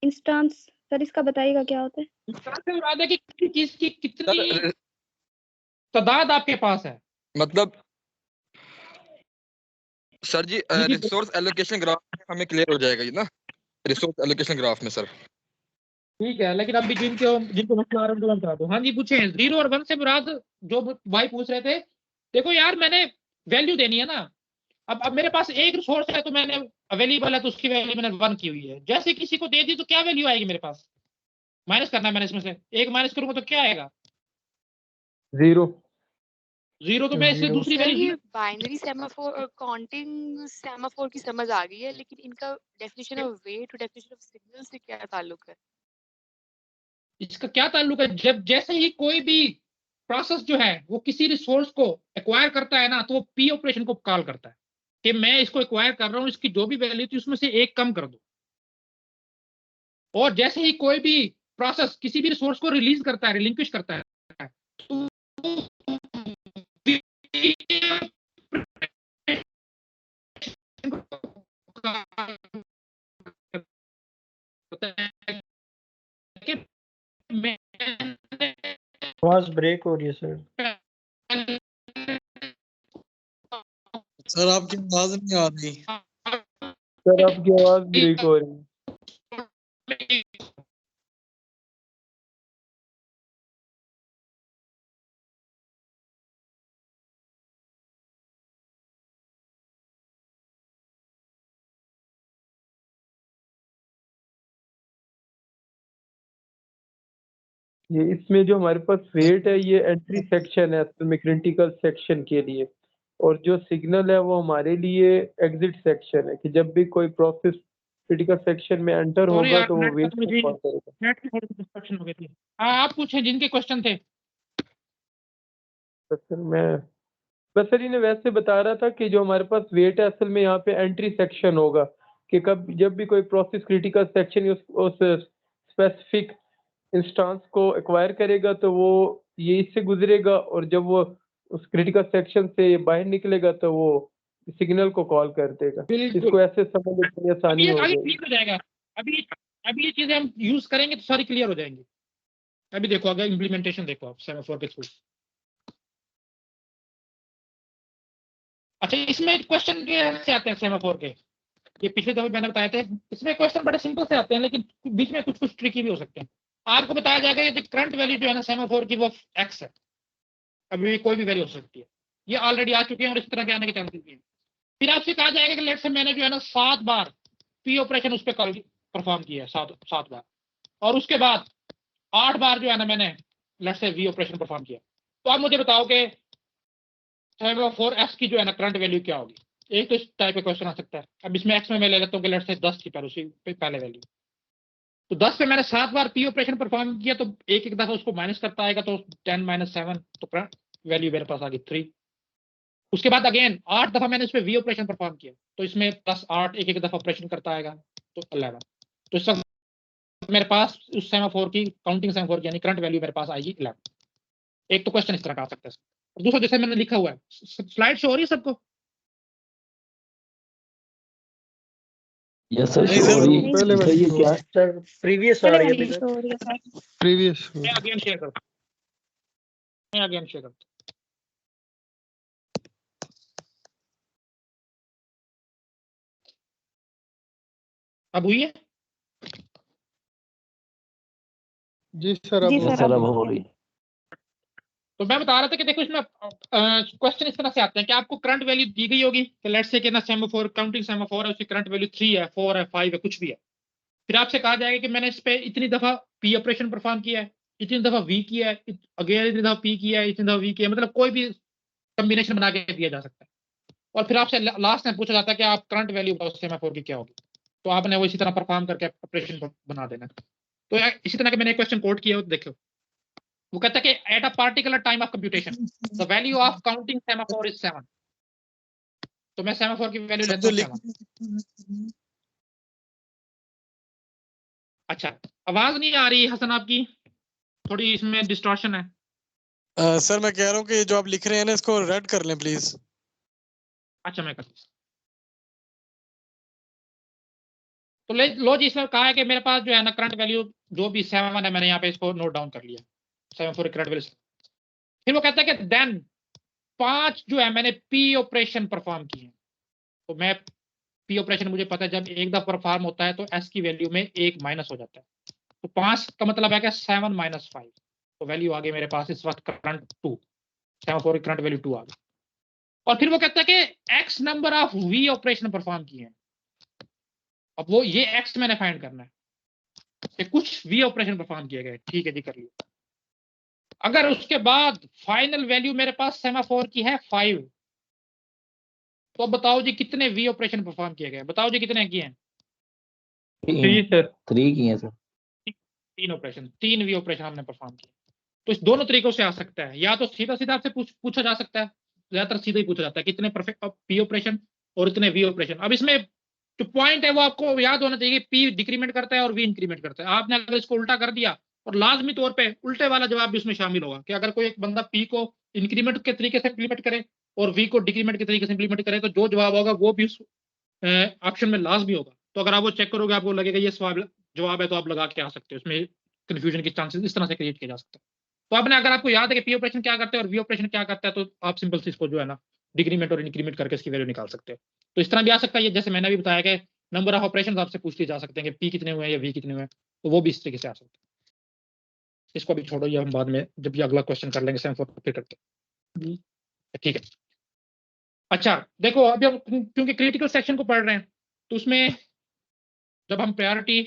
इंस्टेंस सर इसका बताइएगा क्या होता है? इंस्टेंस से मुराद है कि किसी चीज की कितनी तादाद आपके पास है। मतलब सर जी जी, रिसोर्स एलोकेशन ग्राफ हमें क्लियर हो जाएगा ये ना, रिसोर्स एलोकेशन ग्राफ में सर। ठीक है, लेकिन अभी जिनको जिनको मसला आ रहा है उनको मैं बता दूं। हाँ जी पूछे, 0 और 1 से मुराद जो भाई पूछ रहे थे, देखो यार मैंने वैल्यू देनी है ना। अब मेरे पास एक रिसोर्स है तो मैंने अवेलेबल है तो उसकी वैल्यू मैंने 1 की हुई है, जैसे किसी को दे दी तो क्या वैल्यू आएगी मेरे पास? माइनस करना है मैंने इसमें से, एक माइनस करूंगा तो क्या आएगा? 0। तो मैं इससे दूसरी सर वैल्यू ये बाइनरी सेमाफोर और काउंटिंग सेमाफोर की समझ आ गई है, लेकिन इनका डेफिनेशन ऑफ वेट और डेफिनेशन ऑफ सिग्नल से क्या ताल्लुक है? इसका क्या ताल्लुक है? जब जैसे ही कोई भी प्रोसेस जो है वो किसी रिसोर्स को एक्वायर करता है ना, तो वो पी ऑपरेशन को कॉल करता है कि मैं इसको एक्वायर कर रहा हूं, इसकी जो भी वैल्यू थी उसमें से एक कम कर दो। और जैसे ही कोई भी प्रोसेस किसी भी रिसोर्स को रिलीज करता है, रिलिंक्विश करता है, तो आवाज ब्रेक हो रही है सर। सर आपकी आवाज नहीं आ रही। सर आपकी आवाज ब्रेक हो रही है। ये इसमें जो हमारे पास वेट है ये एंट्री सेक्शन है असल में क्रिटिकल सेक्शन के लिए, और जो सिग्नल है वो हमारे लिए एग्जिट सेक्शन है कि जब भी कोई प्रोसेस क्रिटिकल सेक्शन में एंटर होगा तो वो वेट को कॉल करेगा। नेट की थोड़ी डिस्ट्रक्शन हो गई थी। हाँ आप पूछें जिनके क्वेश्चन थे। तो सर मैं बस सर इन्हें वैसे बता रहा था कि जो हमारे पास वेट है असल में यहाँ पे एंट्री सेक्शन होगा कि कब जब भी कोई प्रोसेस क्रिटिकल सेक्शन उस स्पेसिफिक इंस्टेंस को एक्वायर करेगा तो वो ये इससे गुजरेगा, और जब वो उस क्रिटिकल सेक्शन से बाहर निकलेगा तो वो सिग्नल को कॉल कर देगा। इसको ऐसे समझने में आसानी हो जाएगी। क्लियर हो जाएगा। अभी ये चीजें हम यूज करेंगे तो सारी क्लियर हो जाएंगी। अभी देखो अगर इम्प्लीमेंटेशन देखो आप सेमाफोर के थ्रू। अच्छा, इसमें क्वेश्चन से आते हैं सेमाफोर के, ये पिछले दफे मैंने बताए थे। इसमें क्वेश्चन बड़े सिंपल से आते हैं, लेकिन बीच में कुछ कुछ ट्रिकी भी हो सकते हैं। आपको बताया जाएगा ये करंट वैल्यू जो है ना सेमाफोर की वो एक्स है, अभी भी कोई भी वैल्यू हो सकती है, ये ऑलरेडी आ चुके हैं और इस तरह के आने के चांसेस भी हैं। फिर आपसे कहा जाएगा कि लेट्स से मैंने जो है ना 7 बार पी ऑपरेशन उस पर परफॉर्म किया है, 7 बार, और उसके बाद 8 बार जो है ना मैंने let's say we operation perform किया। तो आप मुझे बताओ कि सेमाफोर एक्स की जो है ना करंट वैल्यू क्या होगी। एक तो इस टाइप का क्वेश्चन आ सकता है। अब इसमें एक्स में मैं ले लेता हूँ कि लेट्स से 10 थी पहले, उसी पहले वैल्यू, तो 10 पे मैंने 7 बार पी ऑपरेशन परफॉर्म किया, तो एक एक दफा उसको माइनस करता आएगा, तो 10 - 7, तो वैल्यू मेरे पास आ गई 3। उसके बाद अगेन 8 दफा मैंने इस पे वी ऑपरेशन परफॉर्म किया, तो इसमें +8 एक एक दफा ऑपरेशन करता आएगा, तो 11। तो इस वक्त मेरे पास उस सेमाफोर की काउंटिंग सेमाफोर की यानी करंट वैल्यू मेरे पास आएगी 11। एक तो क्वेश्चन इस तरह का आ सकता है। और दूसरा जैसे मैंने लिखा हुआ है, स्लाइड शो हो रही है सबको? यस सर, नहीं शो सर, हो रही है। पहले सर ये क्या सर प्रीवियस आ रही है अभी तक। शो हो रही है सर। प्रीवियस मैं अगेन शेयर करता हूं, मैं अगेन शेयर करता हूं। अब हुई है? जी सर, जी अब यस सर, सर, अब अब हो हो गया। रही है। तो मैं बता रहा था कि देखो इसमें क्वेश्चन इस तरह से आते हैं कि आपको करंट वैल्यू दी गई होगी कि लेट्स से कि ना सेमाफोर काउंटिंग सेमाफोर है, उसकी करंट वैल्यू 3 है, 4 है, 5 है, कुछ भी है। फिर आपसे कहा जाएगा कि मैंने इस पे इतनी दफा पी ऑपरेशन परफॉर्म किया है, इतनी दफा वी किया है, अगेन इतनी दफा पी किया है, इतनी दफा वी किया है, मतलब कोई भी कॉम्बिनेशन बना के दिया जा सकता है। और फिर आपसे लास्ट में पूछा जाता है कि आप करंट वैल्यू बताओ सेमाफोर की क्या होगी, तो आपने वो इसी तरह परफॉर्म करके ऑपरेशन बना देना। तो इसी तरह के मैंने क्वेश्चन कोट किया, देखो वो कहता है कि at a particular time of computation the value of counting semaphore is 7। तो मैं सेमाफोर की वैल्यू सर लेता जो हूँ लिख 7। अच्छा, आवाज नहीं आ रही हसन आपकी, थोड़ी इसमें डिस्टॉर्शन है। सर मैं कह रहा हूँ कि जो आप लिख रहे हैं ना इसको रेड कर लें प्लीज। अच्छा, मैं करता हूं। तो लो जी, इसमें कहा है कि मेरे पास जो है ना करंट वैल्यू जो भी 7 है, मैंने यहाँ पे इसको नोट डाउन कर लिया, सेमाफोर करंट वैल्यू। फिर वो कहता है कि देन 5 जो है मैंने पी ऑपरेशन परफॉर्म किए। तो मैं पी ऑपरेशन मुझे पता है जब एक दफा परफॉर्म होता है तो एस की वैल्यू में 1 माइनस हो जाता है, तो 5 का मतलब है कि 7 - 5, तो वैल्यू आ गई मेरे पास इस वक्त करंट 2, सेमाफोर करंट वैल्यू 2 आ गई। और फिर वो कहता है कि x number of V operation perform किए हैं। अब वो ये एक्स मैंने फाइंड करना है कि कुछ वी ऑपरेशन परफॉर्म किए गए, ठीक है जी, कर लिया। अगर उसके बाद फाइनल वैल्यू मेरे पास सेमाफोर की है 5, तो अब बताओ जी कितने वी ऑपरेशन परफॉर्म किए गए, बताओ जी कितने किए हैं? 3 सर। 3 की है सर। 3 ऑपरेशन, 3 वी ऑपरेशन हमने परफॉर्म किए। तो इस दोनों तरीकों से आ सकता है, या तो सीधा सीधा आपसे पूछा जा सकता है, ज्यादातर सीधा ही पूछा जाता है कितने परफेक्ट पी ऑपरेशन और इतने वी ऑपरेशन। अब इसमें जो पॉइंट है वो आपको याद होना चाहिए, पी डिक्रीमेंट करता है और वी इंक्रीमेंट करता है। आपने अगर इसको उल्टा कर दिया, और लाजमी तौर पे उल्टे वाला जवाब भी उसमें शामिल होगा कि अगर कोई एक बंदा पी को इंक्रीमेंट के तरीके से इंप्लीमेंट करे और वी को डिक्रीमेंट के तरीके से इंप्लीमेंट करे, तो जो जवाब होगा वो भी उस ऑप्शन में लाजमी होगा। तो अगर आप वो चेक करोगे आपको लगेगा ये सवाल जवाब है, तो आप लगा के आ सकते हो, उसमें कंफ्यूजन के चांसेस इस तरह से क्रिएट किया जा सकता है। तो आपने अगर आपको याद है कि पी ऑपरेशन क्या करता है और वी ऑपरेशन क्या करता है, तो आप सिंपल से इसको जो है ना डिक्रीमेंट और इंक्रीमेंट करके इसकी वैल्यू निकाल सकते हो। तो इस तरह भी आ सकता है, जैसे मैंने भी बताया कि नंबर ऑफ ऑपरेशन आपसे पूछ लिए जा सकते हैं कि पी कितने हुए हैं या वी कितने हुए हैं, तो वो भी इस तरीके से आ सकते हैं। इसको भी छोड़ो, ये हम बाद में जब भी अगला क्वेश्चन कर लेंगे सेम फिर करते हैं, ठीक है। अच्छा देखो, अभी हम क्योंकि क्रिटिकल सेक्शन को पढ़ रहे हैं, तो उसमें जब हम प्रायोरिटी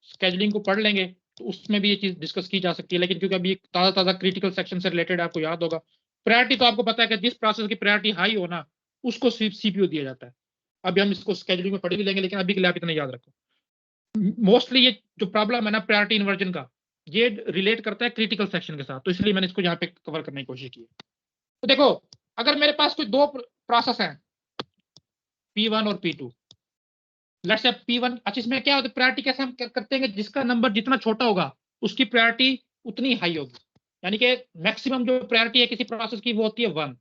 स्केजुलिंग को पढ़ लेंगे तो उसमें भी ये चीज डिस्कस की जा सकती है। लेकिन क्योंकि अभी ताज़ा ताज़ा क्रिटिकल सेक्शन से रिलेटेड आपको याद होगा, प्रायोरिटी तो आपको पता है कि जिस प्रोसेस की प्रायोरिटी हाई हो ना उसको सीपीयू दिया जाता है। अभी हम इसको स्केजुलिंग में पढ़ भी लेंगे, लेकिन अभी के लिए आप इतना याद रखो। मोस्टली ये जो प्रॉब्लम है ना प्रायोरिटी इन्वर्जन का, ये रिलेट करता है क्रिटिकल सेक्शन के साथ, तो इसलिए मैंने इसको यहाँ पे कवर करने की कोशिश की है। तो देखो, अगर मेरे पास कोई 2 प्रोसेस हैं P1 और P2, लेट्स से P1, अच्छा इसमें क्या होता है प्रायोरिटी कैसे हम करते हैं, जिसका नंबर जितना छोटा होगा उसकी प्रायोरिटी उतनी हाई होगी। यानी कि मैक्सिमम जो प्रायोरिटी है किसी प्रोसेस की वो होती है 1,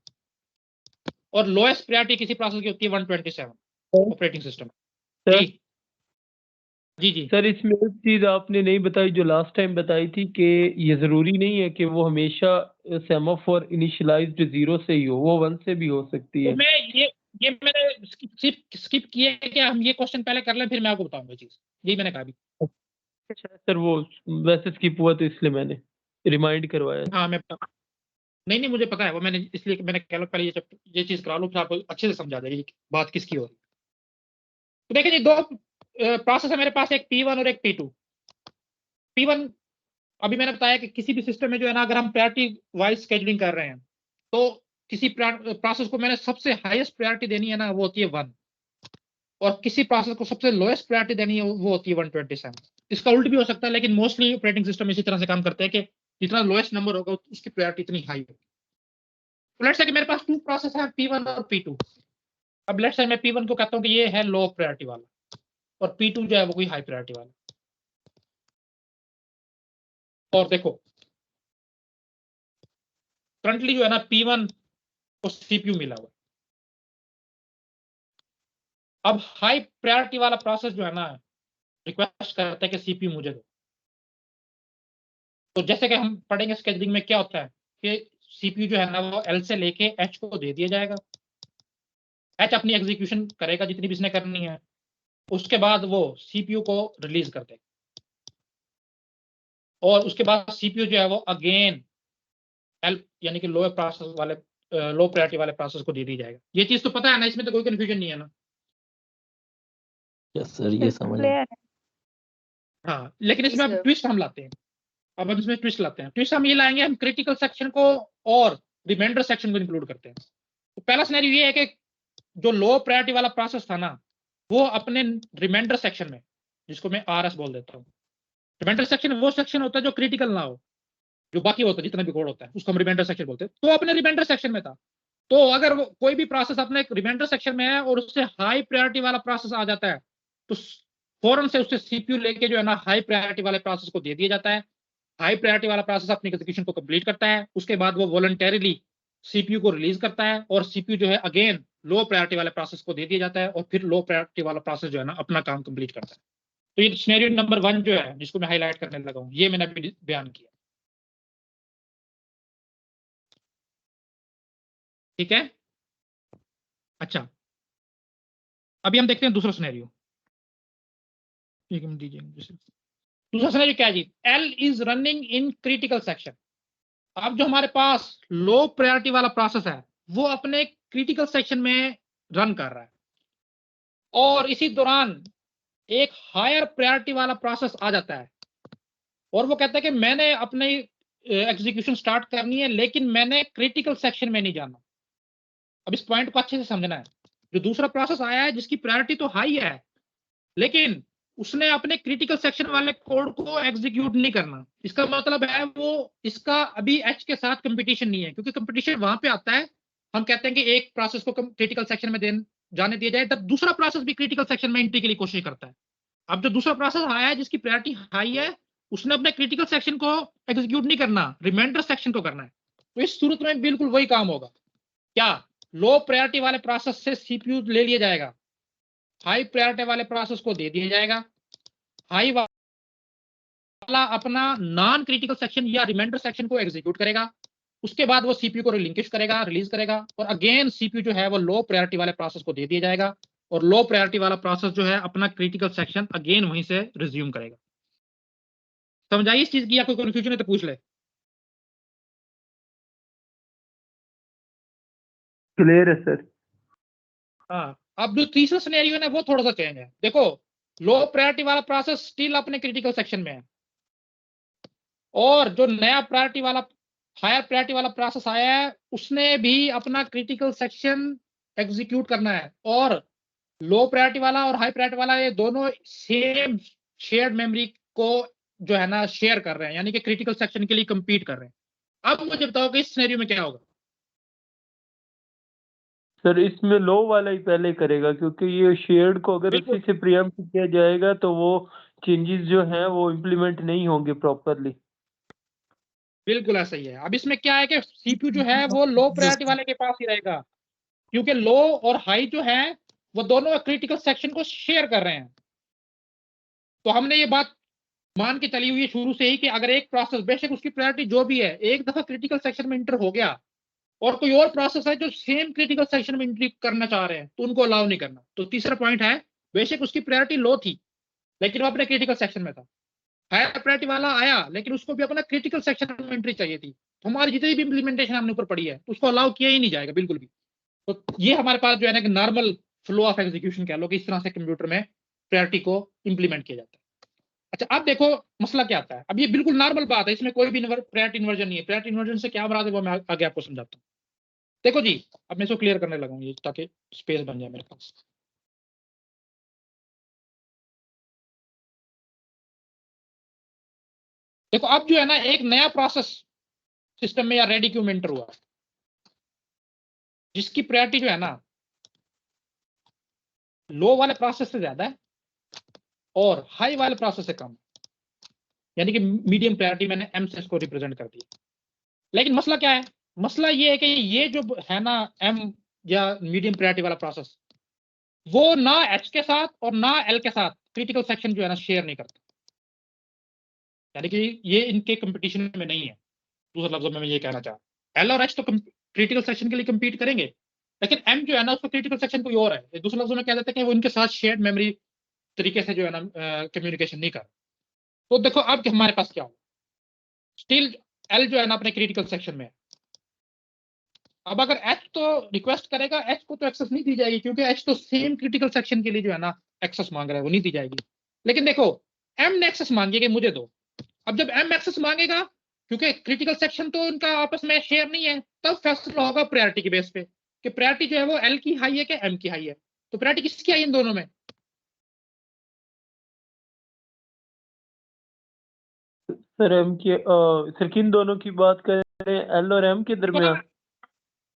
और लोएस्ट प्रायोरिटी किसी प्रोसेस की होती है 127 ऑपरेटिंग सिस्टम। जी जी सर इसमें एक चीज आपने नहीं बताई जो लास्ट टाइम बताई थी कि ये जरूरी नहीं है कि वो हमेशा सेमाफोर इनिशियलाइज्ड 0 से ही हो, वो 1 से भी हो सकती तो है। मैं ये मैंने स्किप किया है कि हम ये क्वेश्चन पहले कर लें फिर मैं आपको बताऊंगा चीज, यही मैंने कहा अभी। सर वो वैसे स्किप हुआ तो इसलिए मैंने रिमाइंड करवाया। हाँ मैं बता, नहीं नहीं मुझे पता है वो, मैंने इसलिए मैंने कह लो पहले ये चीज करा लो फिर आपको अच्छे से समझा देगी बात किसकी हो रही है। तो देखिए जी, दो प्रोसेस है मेरे पास, एक P1 और एक P2। P1 अभी मैंने बताया कि किसी भी सिस्टम में जो है ना, अगर हम प्रायोरिटी वाइज शेड्यूलिंग कर रहे हैं तो किसी प्रोसेस को मैंने सबसे हाईएस्ट प्रायोरिटी देनी है ना, वो होती है 1, और किसी प्रोसेस को सबसे लोएस्ट प्रायोरिटी देनी है वो होती है 127। इसका उल्ट भी हो सकता है, लेकिन मोस्टली ऑपरेटिंग सिस्टम इसी तरह से काम करते हैं कि जितना लोएस्ट नंबर होगा उसकी प्रायोरिटी इतनी हाई होगी। तो लेट्स से कि मेरे पास 2 प्रोसेस है P1 और P2। अब लेट्स से मैं P1 को कहता हूँ कि ये है लो प्रायोरिटी वाला और P2 जो है वो कोई हाई प्रायोरिटी वाला। और देखो करंटली जो है ना P1 को CPU मिला हुआ है। अब हाई प्रायोरिटी वाला प्रोसेस जो है ना रिक्वेस्ट करता है कि CPU मुझे दो। तो जैसे कि हम पढ़ेंगे स्केड्यूलिंग में क्या होता है कि CPU जो है ना वो L से लेके H को दे दिया जाएगा। H अपनी एग्जीक्यूशन करेगा जितनी भी इसने करनी है, उसके बाद वो CPU को रिलीज कर देगा और उसके बाद CPU जो है वो अगेन L यानी कि लो प्रोसेस वाले लो प्रायोरिटी वाले प्रोसेस को दे दी जाएगा। ये चीज तो पता है ना, इसमें तो कोई कंफ्यूजन नहीं है ना। यस सर, ये समझ क्लियर है। हाँ लेकिन इसमें अब sir. ट्विस्ट हम लाते हैं। अब हम इसमें ट्विस्ट लाते हैं। ट्विस्ट हम ये लाएंगे, हम क्रिटिकल सेक्शन को और रिमाइंडर सेक्शन को इंक्लूड करते हैं। तो पहला सिनेरियो ये है कि जो लो प्रायोरिटी वाला प्रोसेस था ना वो अपने रिमाइंडर सेक्शन में, जिसको मैं RS बोल देता हूँ, रिमाइंडर सेक्शन वो सेक्शन होता है जो क्रिटिकल ना हो, जो बाकी होता है जितना भी कोड होता है उसको हम रिमाइंडर सेक्शन बोलते हैं। तो अपने रिमाइंडर सेक्शन में था। तो अगर वो कोई भी प्रोसेस अपने रिमाइंडर सेक्शन में है और उससे हाई प्रायोरिटी वाला प्रोसेस आ जाता है तो फौरन से उससे CPU लेके जो है ना हाई प्रायोरिटी वाले प्रोसेस को दे दिया जाता है। हाई प्रायोरिटी वाला प्रोसेस अपनी एग्जीक्यूशन को कंप्लीट करता है, उसके बाद वो वॉलंटरीली CPU को रिलीज करता है और CPU जो है अगेन लो प्रायोरिटी वाले प्रोसेस को दे दिया जाता है और फिर लो प्रायोरिटी वाला प्रोसेस जो है ना अपना काम कंप्लीट करता है। तो ये सिनेरियो नंबर 1 जो है जिसको मैं हाईलाइट करने लगा हूं, ये मैंने अभी बयान किया। ठीक है, अच्छा अभी हम देखते हैं दूसरा सिनेरियो। एक मिनट दीजिए मुझे। दूसरा सिनेरियो क्या है जी, L is running in critical section. अब जो हमारे पास लो प्रायोरिटी वाला प्रोसेस है वो अपने क्रिटिकल सेक्शन में रन कर रहा है और इसी दौरान एक हायर प्रायोरिटी वाला प्रोसेस आ जाता है और वो कहता है कि मैंने अपनी एग्जीक्यूशन स्टार्ट करनी है लेकिन मैंने क्रिटिकल सेक्शन में नहीं जाना। अब इस पॉइंट को अच्छे से समझना है। जो दूसरा प्रोसेस आया है जिसकी प्रायोरिटी तो हाई है लेकिन उसने अपने क्रिटिकल सेक्शन वाले कोड को एग्जीक्यूट नहीं करना। इसका मतलब है वो इसका अभी H के साथ कंपटीशन नहीं है, क्योंकि कंपटीशन वहां पे आता है हम कहते हैं कि एक प्रोसेस को क्रिटिकल सेक्शन में जाने दिया जाए तब दूसरा प्रोसेस भी क्रिटिकल सेक्शन में एंट्री के लिए कोशिश करता है। अब जो दूसरा प्रोसेस आया है जिसकी प्रायोरिटी हाई है उसने अपने क्रिटिकल सेक्शन को एग्जीक्यूट नहीं करना, रिमाइंडर सेक्शन को करना है। तो इस सूरत में बिल्कुल वही काम होगा। क्या लो प्रायोरिटी वाले प्रोसेस से CPU ले लिया जाएगा, हाई प्रायोरिटी वाले प्रोसेस को दे दिया जाएगा, हाई वाला अपना नॉन क्रिटिकल सेक्शन या रिमाइंडर सेक्शन को एग्जीक्यूट करेगा, उसके बाद वो CPU को रिलिंकिश करेगा, रिलीज करेगा और अगेन CPU जो है वो लो प्रायोरिटी वाले प्रोसेस को दे दिया जाएगा और लो प्रायोरिटी वाला प्रोसेस जो है अपना क्रिटिकल सेक्शन अगेन वहीं से रिज्यूम करेगा। समझाइए इस चीज की, या कोई कंफ्यूजन है तो पूछ ले। क्लियर है सर। हाँ अब जो तीसरा सिनेरियो है ना वो थोड़ा सा चेंज है। देखो लो प्रायोरिटी वाला प्रोसेस स्टिल अपने क्रिटिकल सेक्शन में है और जो नया प्रायोरिटी वाला हायर प्रायोरिटी वाला प्रोसेस आया है उसने भी अपना क्रिटिकल सेक्शन एग्जीक्यूट करना है और लो प्रायोरिटी वाला और हाई प्रायोरिटी वाला ये दोनों सेम शेयर्ड मेमोरी को जो है ना शेयर कर रहे हैं, यानी कि क्रिटिकल सेक्शन के लिए कंपीट कर रहे हैं। अब मुझे बताओ कि इस सिनेरियो में क्या होगा। सर इसमें लो वाला ही पहले करेगा क्योंकि ये शेयर्ड को अगर उसी से प्रीएम्प्ट किया जाएगा तो वो चेंजेस जो हैं वो इम्प्लीमेंट नहीं होंगे प्रॉपरली। बिल्कुल ऐसा ही है। अब इसमें क्या है कि CPU जो है वो लो प्रायोरिटी वाले के पास ही रहेगा क्योंकि लो और हाई जो है वो दोनों क्रिटिकल सेक्शन को शेयर कर रहे हैं। तो हमने ये बात मान के चली हुई है शुरू से ही कि अगर एक प्रोसेस बेशक उसकी प्रायोरिटी जो भी है एक दफा क्रिटिकल सेक्शन में इंटर हो गया और कोई और प्रोसेस है जो सेम क्रिटिकल सेक्शन में एंट्री करना चाह रहे हैं तो उनको अलाउ नहीं करना। तो तीसरा पॉइंट है बेशक उसकी प्रायोरिटी लो थी लेकिन वो अपने क्रिटिकल सेक्शन में था, हायर प्रायोरिटी वाला आया लेकिन उसको भी अपना क्रिटिकल सेक्शन में एंट्री चाहिए थी, तो हमारी जितनी भी इंप्लीमेंटेशन हमने ऊपर पड़ी है उसको अलाउ किया ही नहीं जाएगा बिल्कुल भी। तो ये हमारे पास जो है ना कि नॉर्मल फ्लो ऑफ एग्जीक्यूशन कह लो कि इस तरह से कंप्यूटर में प्रायोरिटी को इंप्लीमेंट किया जाता है। अच्छा अब देखो मसला क्या आता है, अब ये बिल्कुल नॉर्मल बात है, इसमें कोई भी प्रायोरिटी इन्वर्जन नहीं है। प्रायोरिटी इन्वर्जन से क्या मुराद है वो मैं आगे आपको समझाता हूँ। देखो जी अब मैं इसको क्लियर करने लगूंगी ताकि स्पेस बन जाए मेरे पास। देखो अब जो है ना एक नया प्रोसेस सिस्टम में या रेडी क्यू में एंटर हुआ जिसकी प्रायोरिटी जो है ना लो वाले प्रोसेस से ज्यादा है और हाई वाले प्रोसेस से कम, यानी कि मीडियम प्रायोरिटी मैंने एम से इसको रिप्रेजेंट कर दिया। लेकिन मसला क्या है, मसला ये है कि ये जो है ना एम या मीडियम प्रायोरिटी वाला प्रोसेस वो ना एच के साथ और ना एल के साथ क्रिटिकल सेक्शन जो है ना शेयर नहीं करता, यानी कि ये इनके कंपटीशन में नहीं है। दूसरे लफ्जों में मैं ये कहना चाह एल और एच तो क्रिटिकल सेक्शन के लिए compete करेंगे लेकिन एम जो है ना उसका क्रिटिकल सेक्शन कोई और है। दूसरे लफ्जों में कह देते हैं कि वो इनके साथ शेयर्ड मेमोरी तरीके से जो है ना कम्युनिकेशन नहीं कर। तो देखो अब हमारे पास क्या हो, स्टिल एल जो है ना अपने क्रिटिकल सेक्शन में है। अब अगर एच तो रिक्वेस्ट करेगा एच को तो एक्सेस नहीं दी जाएगी क्योंकि एच तो सेम क्रिटिकल सेक्शन के लिए जो है ना एक्सेस मांग रहा है, वो नहीं दी जाएगी। लेकिन देखो एम ने एक्सेस मांगी कि मुझे दो। अब जब एम एक्सेस मांगेगा क्योंकि क्रिटिकल सेक्शन तो उनका आपस में शेयर नहीं है तब फैसला होगा प्रायोरिटी के बेस पे कि प्रायोरिटी जो है वो एल की हाई है कि एम की हाई है। तो प्रायोरिटी किसकी आई इन दोनों में? सर एम की सर किन दोनों की बात कर रहे हैं, एल और एम के दरमियान?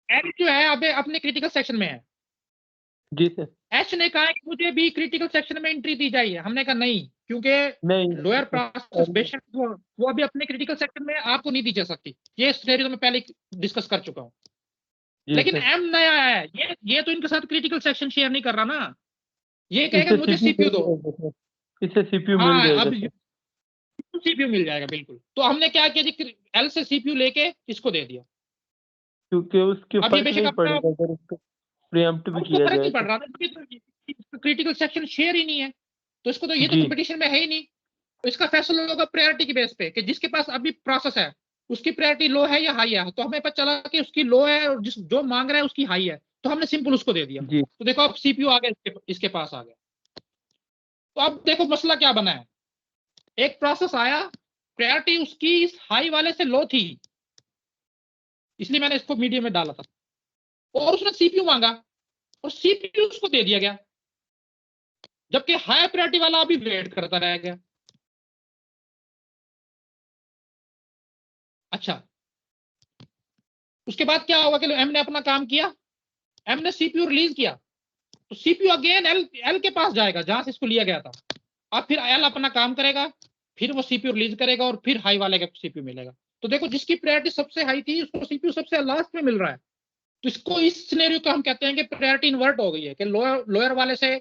एल जो है अब अपने क्रिटिकल सेक्शन में है। जी सर। एच ने कहा कि मुझे भी क्रिटिकल सेक्शन में एंट्री दी जाइए, हमने कहा नहीं क्योंकि नहीं लोअर प्रोसेस बेशक वो अभी अपने क्रिटिकल सेक्शन में आपको नहीं दी जा सकती। ये सिनेरियो मैं पहले डिस्कस कर चुका हूँ। लेकिन एम नया है, ये तो इनके साथ क्रिटिकल सेक्शन शेयर नहीं कर रहा ना, ये कहेगा मुझे सीपीयू दो, इससे सीपीयू मिल हाँ जाएगा अब सर। सीपीयू मिल जाएगा बिल्कुल। तो हमने क्या किया जी एल से सीपीयू लेके इसको दे दिया क्योंकि उसके अब ये फर्क बेशक नहीं अपना पड़ेगा अगर उसको प्रीएम्प्ट भी उसको किया फर्क नहीं जाए पड़ रहा था, क्रिटिकल सेक्शन शेयर ही नहीं है तो इसको तो ये तो जी। कंपटीशन में है ही नहीं। तो इसका फैसला होगा प्रायोरिटी के बेस पे कि जिसके पास अभी प्रोसेस है उसकी प्रायोरिटी लो है या हाई है। तो हमें पता चला कि उसकी लो है और जिस जो मांग रहा है उसकी हाई है तो हमने सिंपल उसको दे दिया। जी। तो देखो अब सीपीयू आ गया इसके पास आ गया। तो अब देखो मसला क्या बना है, एक प्रोसेस आया प्रायोरिटी उसकी इस हाई वाले से लो थी इसलिए मैंने इसको मीडियम में डाला था और उसने सीपीयू मांगा और सीपीयू उसको दे दिया गया जबकि हाई प्रायोरिटी वाला अभी वेट करता रह गया। अच्छा उसके बाद क्या होगा कि एम ने अपना काम किया, एम ने सीपीयू रिलीज किया तो सीपीयू अगेन एल के पास जाएगा जहां से इसको लिया गया था। अब फिर एल अपना काम करेगा फिर वो सीपीयू रिलीज करेगा और फिर हाई वाले का सीपीयू मिलेगा। तो देखो जिसकी प्रायोरिटी सबसे हाई थी उसको सीपीयू सबसे लास्ट में मिल रहा है। तो इसको इस सिनेरियो को हम कहते हैं कि प्रायोरिटी इन्वर्ट हो गई है कि लोअर वाले से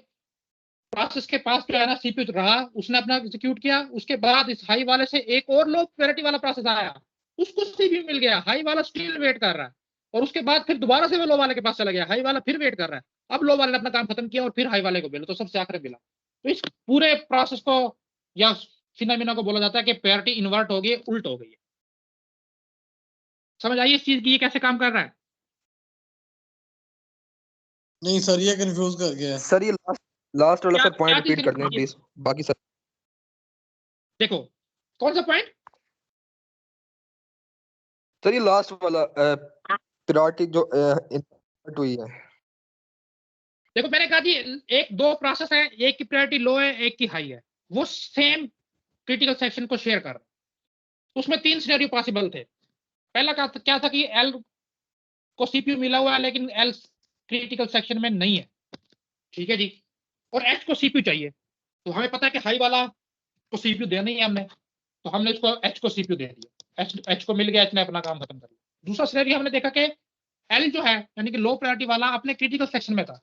प्रोसेस के पास जो है ना सीपीयू रहा उसने अपना एग्जीक्यूट किया, उसके बाद इस हाई वाले से एक और लो प्रायोरिटी वाला प्रोसेस आया उसको सीपीयू मिल गया, हाई वाला स्टिल वेट कर रहा है और उसके बाद फिर दोबारा से वो लो वाले के पास चला गया, हाई वाला फिर वेट कर रहा है। अब लो वाले ने अपना काम खत्म किया और फिर हाई वाले को मिला तो सबसे आखिर मिला। तो इस पूरे प्रोसेस को या फिनोमेना को बोला जाता है कि प्रायोरिटी इन्वर्ट हो गई, उल्ट हो गई है। समझ आई इस चीज की ये कैसे काम कर रहा है? नहीं सर ये कंफ्यूज कर गया है सर ये लास्ट वाला सर पॉइंट क्या चीज रिपीट कर दें प्लीज। बाकी सर देखो कौन सा पॉइंट? सर ये लास्ट वाला प्रायोरिटी जो इन्वर्ट हुई है। देखो मैंने कहा जी एक दो प्रोसेस है, एक की प्रायोरिटी लो है एक की हाई है, वो सेम क्रिटिकल सेक्शन को शेयर कर रहे हैं। उसमें तीन सिनेरियो पॉसिबल थे। पहला क्या था कि एल को सीपीयू मिला हुआ है लेकिन एल क्रिटिकल सेक्शन में नहीं है, ठीक है जी, और एच को सीपीयू चाहिए। तो हमें पता है कि हाई वाला को सीपीयू देना ही है हमने, तो हमने इसको एच को सीपीयू दे दिया, एच को मिल गया, एच ने अपना काम खत्म कर दिया। दूसरा सिनेरियो हमने देखा कि एल जो है यानी कि लो प्रायोरिटी वाला अपने क्रिटिकल सेक्शन में था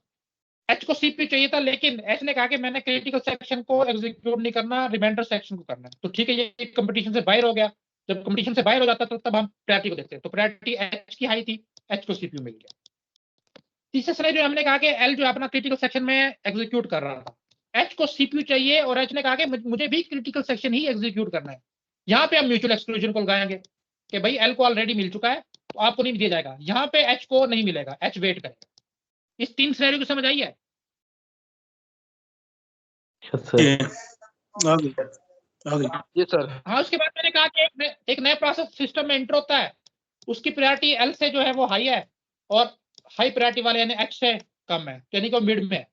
एच को सीपीयू चाहिए था, लेकिन एच ने कहा कि मैंने क्रिटिकल सेक्शन को एग्जीक्यूट नहीं करना, रिमाइंडर सेक्शन को करना है। तो ठीक है, ये कंपटीशन से बाहर हो गया। जब कंपटीशन से बाहर हो जाता तो तब हम प्रायोरिटी को देखते हैं। तो प्रायोरिटी एच की हाई थी, एच को सीपीयू मिल गया। तीसरे सिनेरियो हमने कहा कि एल जो अपना क्रिटिकल सेक्शन में एग्जीक्यूट कर रहा था, एच को सीपीयू चाहिए और एच ने कहा कि मुझे भी क्रिटिकल सेक्शन ही एग्जीक्यूट करना है। यहाँ पे हम म्यूचुअल एक्सक्लूजन को लगाएंगे कि भाई एल को ऑलरेडी मिल चुका है तो आपको नहीं दिया जाएगा। यहाँ पे एच को नहीं मिलेगा, एच वेट करेगा। इस 3 सिनेरियो को समझ आई है? ये सर हाँ, उसके बाद मैंने कहा कि एक नया प्रोसेस सिस्टम में एंटर होता है, उसकी प्रायोरिटी एल से जो है वो हाई है और हाई प्रायोरिटी वाले यानी एच से कम है, यानी कि मिड में है।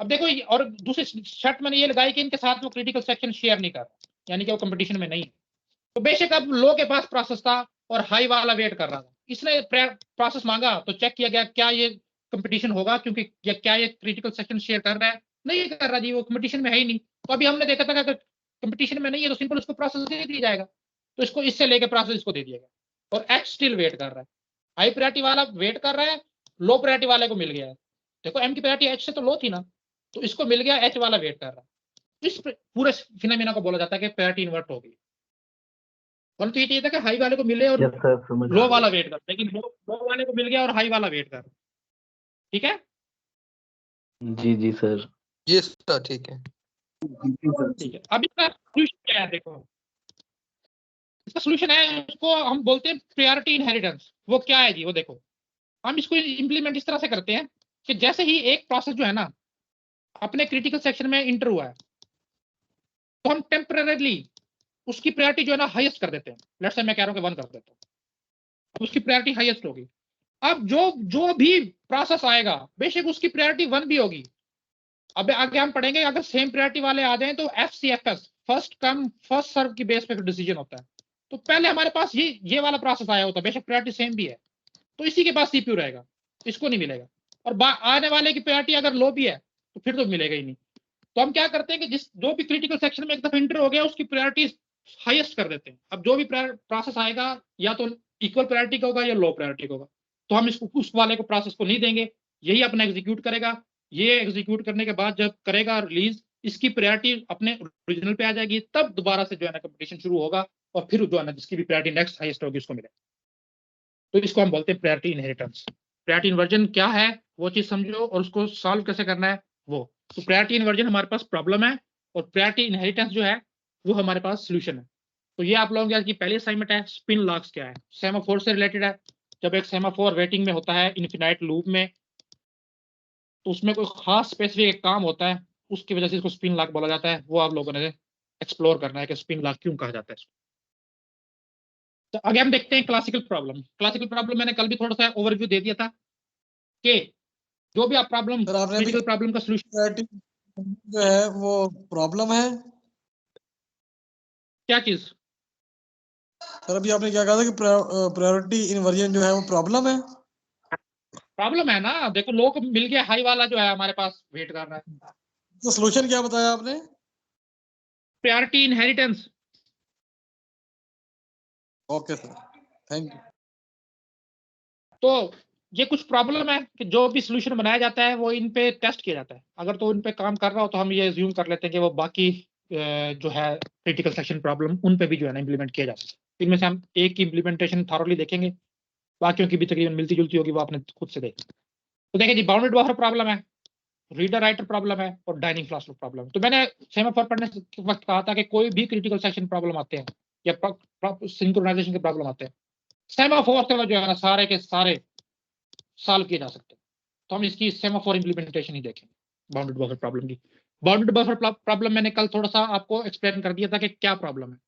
अब देखो, और दूसरी शर्त मैंने ये लगाई कि इनके साथ वो क्रिटिकल सेक्शन शेयर नहीं कर रहा, यानी कि वो कंपटीशन में नहीं है। तो बेशक अब लो के पास प्रोसेस था और हाई वाला वेट कर रहा था, इसने प्रोसेस मांगा तो चेक किया गया क्या ये कंपटीशन होगा, क्योंकि क्या ये क्रिटिकल सेक्शन शेयर कर रहा है, नहीं कर रहा जी, वो कंपटीशन में है ही नहीं। तो अभी हमने देखा था कि कंपटीशन में नहीं है तो सिंपल उसको प्रोसेस दे दिया जाएगा। तो इसको इससे लेके प्रोसेस इसको दे दिया गया और एच स्टिल वेट कर रहा है। हाई प्रायोरिटी वाला वेट कर रहा है, लो प्रायोरिटी वाले को मिल गया है। देखो एम की प्रायोरिटी एच से तो लो थी ना, तो इसको मिल गया, एच वाला वेट कर रहा है। इस पूरे फिनोमेना को बोला जाता है कि प्रायोरिटी इन्वर्ट हो गई। परंतु ये था कि हाई वाले को मिले और लो वाला वेट कर, लेकिन लो वाले को मिल गया और हाई वाला वेट कर। ठीक है जी जी सर। ये सर ठीक है। ठीक है, अब इसका सोल्यूशन क्या है? देखो इसका सोल्यूशन है, उसको हम बोलते हैं प्रायोरिटी इनहेरिटेंस। वो क्या है जी? वो देखो, हम इसको इम्प्लीमेंट इस तरह से करते हैं कि जैसे ही एक प्रोसेस जो है ना अपने क्रिटिकल सेक्शन में इंटर हुआ है, तो हम टेम्परेरीली उसकी प्रायोरिटी जो है ना हाईएस्ट कर देते हैं। लेट्स से मैं कह रहा हूं कि 1 कर देता हूं, अब उसकी प्रायोरिटी हाईएस्ट होगी। अब जो भी प्रोसेस आएगा बेशक उसकी प्रायोरिटी 1 भी होगी। अब आगे हम पढ़ेंगे, अगर सेम प्रायोरिटी वाले आ जाएं तो FCFS, first come first serve की बेस पे डिसीजन होता है। तो पहले हमारे पास ये वाला प्रोसेस आया होता है, बेशक प्रायोरिटी सेम भी है, तो इसी के पास सीपीयू रहेगा, इसको नहीं मिलेगा। और आने वाले की प्रायोरिटी अगर लो भी है तो फिर तो मिलेगा ही नहीं। तो हम क्या करते हैं कि जो भी क्रिटिकल सेक्शन में एक दफा इंटर हो गया उसकी प्रायोरिटी हाईएस्ट कर देते हैं। अब जो भी प्रोसेस आएगा या तो इक्वल प्रायोरिटी का होगा या लो प्रायोरिटी का होगा, तो हम इसको उस वाले को प्रोसेस को नहीं देंगे, यही अपना एग्जीक्यूट करेगा। ये एग्जीक्यूट करने के बाद जब करेगा रिलीज, इसकी प्रायोरिटी अपने ओरिजिनल पे आ जाएगी, तब दोबारा से जो है ना कंपटीशन शुरू होगा और फिर जो है ना जिसकी भी प्रायोरिटी नेक्स्ट हाईएस्ट होगी उसको मिलेगा। तो इसको हम बोलते हैं प्रायोरिटी इनहेरिटेंस। प्रायोरिटी इन्वर्जन क्या है वो चीज समझो और उसको सॉल्व कैसे करना है वो। तो प्रायोरिटी इन्वर्जन हमारे पास प्रॉब्लम है और प्रायोरिटी इनहेरिटेंस जो है वो हमारे पास सॉल्यूशन है। तो ये आप लोगों की पहली असाइनमेंट है। स्पिन लॉक्स क्या है? सेमाफोर से रिलेटेड है। जब एक सेमाफोर वेटिंग में होता है इनफिनाइट लूप में, तो उसमें कोई खास स्पेसिफिक काम होता है, उसकी वजह से इसको स्पिन लॉक बोला जाता है। वो आप लोगों ने एक्सप्लोर करना है कि स्पिन लॉक क्यों कहा जाता है इसको। तो आगे हम देखते हैं क्लासिकल प्रॉब्लम। क्लासिकल प्रॉब्लम मैंने कल भी थोड़ा सा ओवरव्यू दे दिया था कि जो भी आप प्रॉब्लम क्रिटिकल प्रॉब्लम का सॉल्यूशन जो है वो प्रॉब्लम है। क्या चीज? सर अभी आपने क्या कहा था कि प्रायोरिटी इन्वर्जन जो है वो प्रॉब्लम है। प्रॉब्लम है ना, देखो लोग मिल गया, हाई वाला जो है हमारे पास वेट कर रहा है। तो सॉल्यूशन क्या बताया आपने? Priority inheritance. Okay sir, thank you. तो ये कुछ प्रॉब्लम है कि जो भी सॉल्यूशन बनाया जाता है वो इन पे टेस्ट किया जाता है। अगर तो इन पे काम कर रहा हो तो हम ये अज्यूम कर लेते हैं कि वो बाकी जो है क्रिटिकल सेक्शन प्रॉब्लम उन पे भी जो है ना इंप्लीमेंट किया जा सकता है। इनमें से हम एक की इंप्लीमेंटेशन थॉरली देखेंगे, बाकियों की भी तकरीबन मिलती जुलती होगी, वो आपने खुद से देखी। तो देखिए जी, बाउंडेड बफर प्रॉब्लम है, रीडर राइटर प्रॉब्लम है और डाइनिंग फ्लास्क प्रॉब्लम है। तो मैंने सेमाफोर पढ़ने के वक्त कहा था कि कोई भी क्रिटिकल सेक्शन प्रॉब्लम आते हैं या सिंक्रोनाइजेशन के प्रॉब्लम आते हैं, सेमाफोर से जो है ना सारे के सारे सॉल्व किए जा सकते हैं। तो हम इसकी सेमाफोर इंप्लीमेंटेशन ही देखेंगे बाउंडेड बफर प्रॉब्लम की। बाउंडेड बफर प्रॉब्लम मैंने कल थोड़ा सा आपको एक्सप्लेन कर दिया था कि क्या प्रॉब्लम है।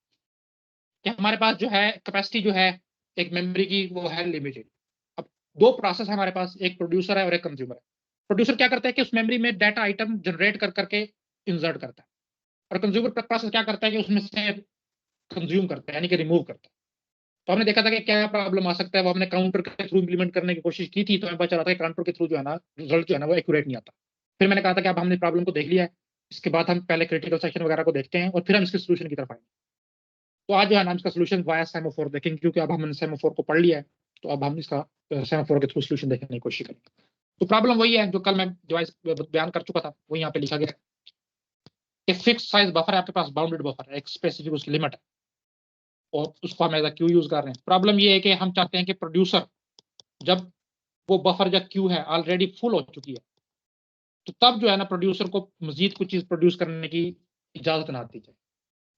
कि हमारे पास जो है कैपेसिटी जो है एक मेमोरी की वो है लिमिटेड। अब 2 प्रोसेस है हमारे पास, एक प्रोड्यूसर है और एक कंज्यूमर है। प्रोड्यूसर क्या करता है कि उस मेमोरी में डाटा आइटम जनरेट कर करके इंसर्ट करता है, और कंज्यूमर प्रोसेस क्या करता है कि उसमें से कंज्यूम करता है, यानी कि रिमूव करता है। तो हमने देखा था कि क्या प्रॉब्लम आ सकता है, वो हमने काउंटर के थ्रू इंप्लीमेंट करने की कोशिश की थी, तो हमें पता चला था कि काउंटर के थ्रू जो है ना रिजल्ट जो है ना वो एक्यूरेट नहीं आता। फिर मैंने कहा था कि अब हमने प्रॉब्लम को देख लिया है, इसके बाद हम पहले क्रिटिकल सेक्शन वगैरह को देखते हैं और फिर हम इसके सोल्यूशन की तरफ आएंगे। तो आज जो है ना इसका सोल्यूशन वाया सेमाफोर देखेंगे, क्योंकि अब हमने सेमाफोर को पढ़ लिया है तो अब हम इसका सेमाफोर के थ्रू सोल्यूशन देखने की कोशिश करेंगे। तो प्रॉब्लम वही है जो कल मैं डिवाइस बयान कर चुका था, वो यहाँ पे लिखा गया कि फिक्स साइज बफर है आपके पास, बाउंडेड बफर है, एक स्पेसिफिक उसकी लिमिट है और उसको हम एज अ क्यू यूज कर रहे हैं। प्रॉब्लम ये है कि हम चाहते हैं कि प्रोड्यूसर जब वो बफर या क्यू है ऑलरेडी फुल हो चुकी है तो तब जो है ना प्रोड्यूसर को मजीद कुछ चीज प्रोड्यूस करने की इजाजत ना दी जाए।